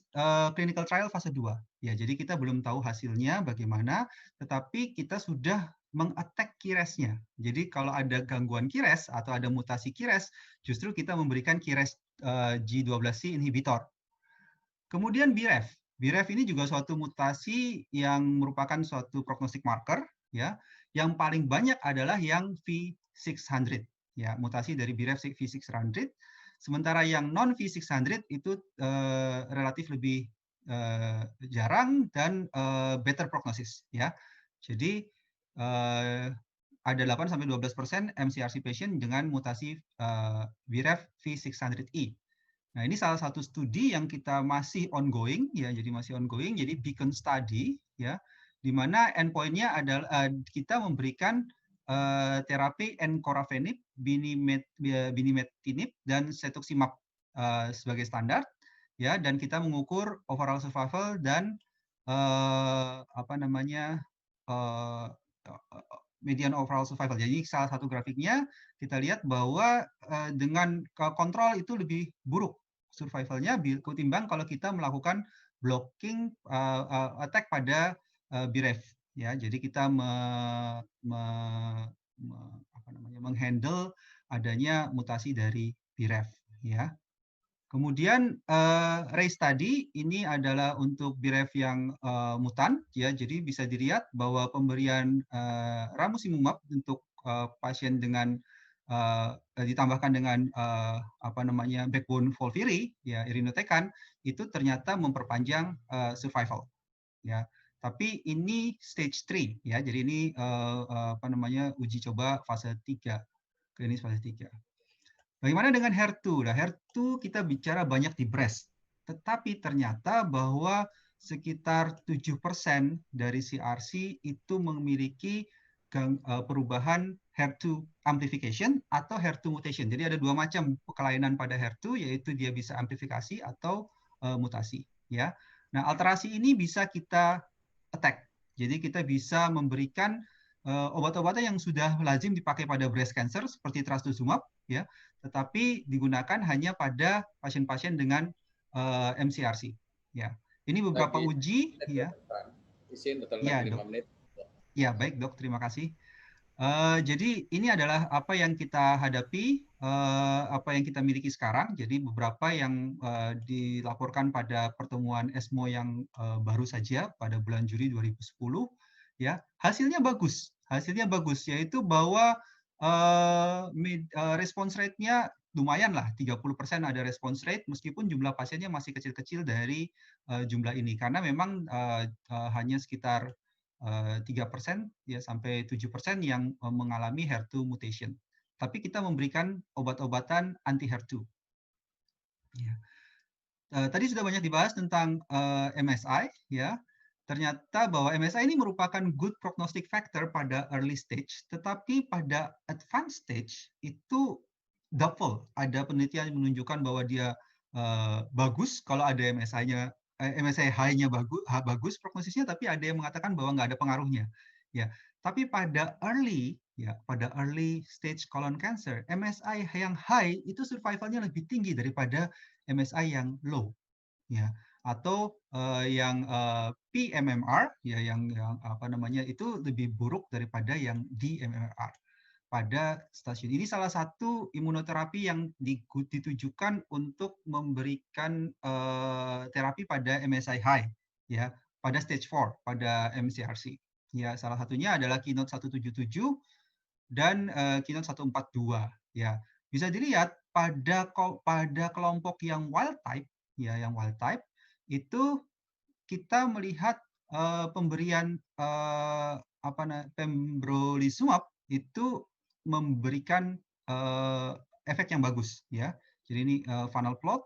clinical trial fase 2. Ya, jadi kita belum tahu hasilnya bagaimana, tetapi kita sudah mengattack KRAS-nya. Jadi kalau ada gangguan KRAS atau ada mutasi KRAS, justru kita memberikan KRAS G12C inhibitor. Kemudian BRAF. BRAF ini juga suatu mutasi yang merupakan suatu prognostic marker, ya. Yang paling banyak adalah yang V600, ya, mutasi dari BRAF V600. Sementara yang non V600 itu relatif lebih jarang dan better prognosis, ya. Jadi ada 8-12% MCRC patient dengan mutasi BRAF V600E. Nah, ini salah satu studi yang kita masih ongoing, ya, jadi masih ongoing, jadi Beacon Study, ya, di mana endpoint-nya adalah kita memberikan terapi encorafenib, binimetinib, dan cetuximab sebagai standar, ya, dan kita mengukur overall survival dan median overall survival. Jadi salah satu grafiknya kita lihat bahwa dengan kontrol itu lebih buruk survivalnya ketimbang kalau kita melakukan blocking attack pada BRAF, ya. Jadi kita menghandle adanya mutasi dari BRAF, ya. Kemudian race tadi ini adalah untuk BRAF yang mutan, ya. Jadi bisa dilihat bahwa pemberian ramucimumab untuk pasien dengan ditambahkan dengan backbone FOLFIRI, ya, irinotecan, itu ternyata memperpanjang survival, ya. Tapi ini stage 3, ya. Jadi ini uji coba fase 3, klinis fase 3. Bagaimana dengan HER2? Nah, HER2 kita bicara banyak di breast, tetapi ternyata bahwa sekitar 7% dari CRC itu memiliki perubahan HER2 amplification atau HER2 mutation. Jadi ada 2 macam kelainan pada HER2, yaitu dia bisa amplifikasi atau mutasi, ya. Nah, alterasi ini bisa kita attack. Jadi kita bisa memberikan obat-obatan yang sudah lazim dipakai pada breast cancer seperti trastuzumab, ya, tetapi digunakan hanya pada pasien-pasien dengan MCRC, ya. Ini beberapa uji, ya.
Izin Dr.
Ya,
5
Dok.
menit.
Ya, baik, Dok, terima kasih. Jadi ini adalah apa yang kita hadapi, apa yang kita miliki sekarang. Jadi beberapa yang dilaporkan pada pertemuan ESMO yang baru saja pada bulan Juli 2010, ya, hasilnya bagus, yaitu bahwa response rate-nya lumayan lah, 30% ada response rate, meskipun jumlah pasiennya masih kecil-kecil dari jumlah ini, karena memang hanya sekitar 3% ya sampai 7% yang mengalami HER2 mutation. tapi kita memberikan obat-obatan anti HER2. Ya. Tadi sudah banyak dibahas tentang MSI, ya. Ternyata bahwa MSI ini merupakan good prognostic factor pada early stage, tetapi pada advanced stage itu double. Ada penelitian yang menunjukkan bahwa dia bagus kalau ada MSI-nya, MSI high-nya bagus prognosisnya, tapi ada yang mengatakan bahwa nggak ada pengaruhnya. Ya, tapi pada early stage colon cancer, MSI yang high itu survivalnya lebih tinggi daripada MSI yang low, ya, atau yang pMMR, ya, yang apa namanya itu lebih buruk daripada yang dMMR pada stasiun. Ini salah satu imunoterapi yang ditujukan untuk memberikan terapi pada MSI high, ya, pada stage 4, pada MCRC. Ya, salah satunya adalah Keynote 177 dan Keynote 142. Ya, bisa dilihat pada kelompok yang wild type, ya, yang wild type itu kita melihat pemberian pembrolizumab itu memberikan efek yang bagus, ya. Jadi ini funnel plot,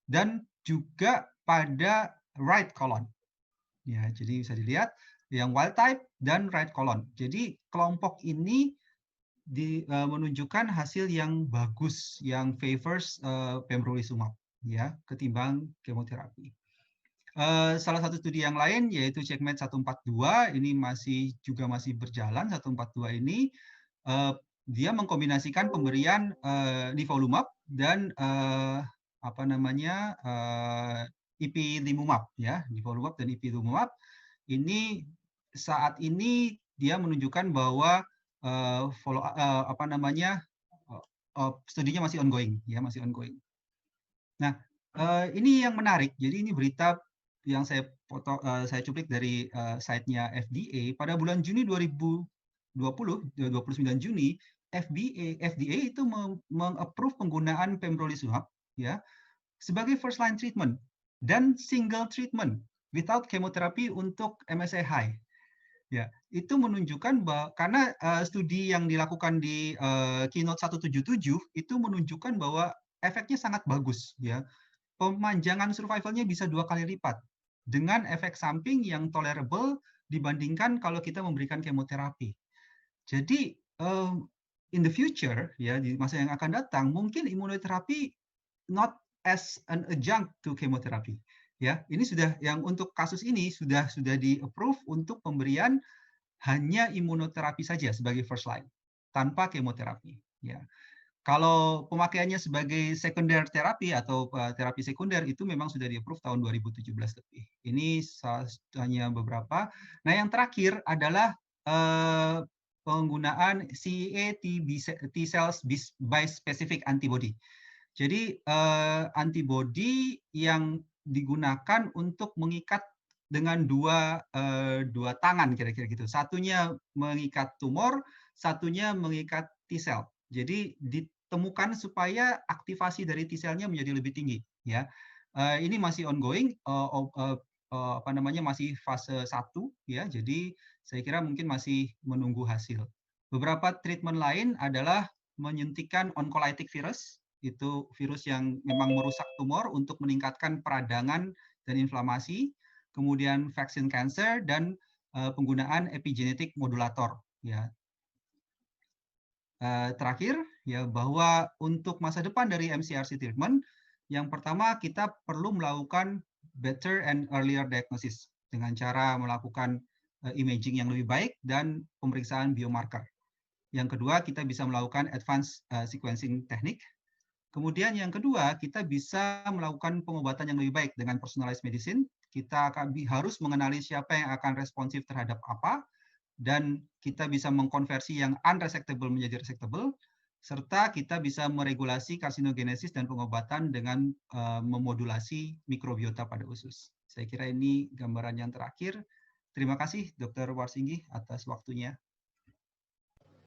dan juga pada right colon. Ya, jadi bisa dilihat yang wild type dan right colon. Jadi kelompok ini menunjukkan hasil yang bagus, yang favors pembrolizumab, ya, ketimbang kemoterapi. Salah satu studi yang lain yaitu CheckMate 142, ini masih berjalan. 142 ini dia mengkombinasikan pemberian nivolumab dan ipilimumab, ya, nivolumab dan ipilimumab. Ini saat ini dia menunjukkan bahwa studinya masih ongoing, ya, masih ongoing. Nah, ini yang menarik. Jadi ini berita yang saya cuplik dari site-nya FDA pada bulan Juni 2020, 29 Juni, FDA itu meng-approve penggunaan pembrolizumab, ya, sebagai first line treatment dan single treatment without chemotherapy untuk MSI high. Ya, itu menunjukkan bahwa karena studi yang dilakukan di Keynote 177 itu menunjukkan bahwa efeknya sangat bagus, ya. Pemanjangan survivalnya bisa 2 kali lipat dengan efek samping yang tolerable dibandingkan kalau kita memberikan kemoterapi. Jadi in the future, ya, di masa yang akan datang, mungkin imunoterapi not as an adjunct to chemotherapy. Ya, ini sudah yang untuk kasus ini sudah di-approve untuk pemberian hanya imunoterapi saja sebagai first line tanpa kemoterapi, ya. Kalau pemakaiannya sebagai secondary terapi atau terapi sekunder itu memang sudah di-approve tahun 2017 lebih. Ini hanya beberapa. Nah, yang terakhir adalah penggunaan CEA T-cells bispecific antibody. Jadi antibody yang digunakan untuk mengikat dengan dua tangan, kira-kira gitu. Satunya mengikat tumor, satunya mengikat T-cell. Jadi ditemukan supaya aktivasi dari T-cell-nya menjadi lebih tinggi, ya. Ini masih ongoing, masih fase 1, ya. Jadi saya kira mungkin masih menunggu hasil. Beberapa treatment lain adalah menyuntikkan oncolytic virus, itu virus yang memang merusak tumor untuk meningkatkan peradangan dan inflamasi, kemudian vaksin cancer, dan penggunaan epigenetik modulator, ya. Terakhir, ya, bahwa untuk masa depan dari MCRC treatment, yang pertama kita perlu melakukan better and earlier diagnosis dengan cara melakukan imaging yang lebih baik dan pemeriksaan biomarker. Yang kedua, kita bisa melakukan advanced sequencing teknik. Kemudian yang kedua, kita bisa melakukan pengobatan yang lebih baik dengan personalized medicine. Kita harus mengenali siapa yang akan responsif terhadap apa, dan kita bisa mengkonversi yang unresectable menjadi resectable, serta kita bisa meregulasi karsinogenesis dan pengobatan dengan memodulasi mikrobiota pada usus. Saya kira ini gambaran yang terakhir. Terima kasih Dr. Warsinggi atas waktunya.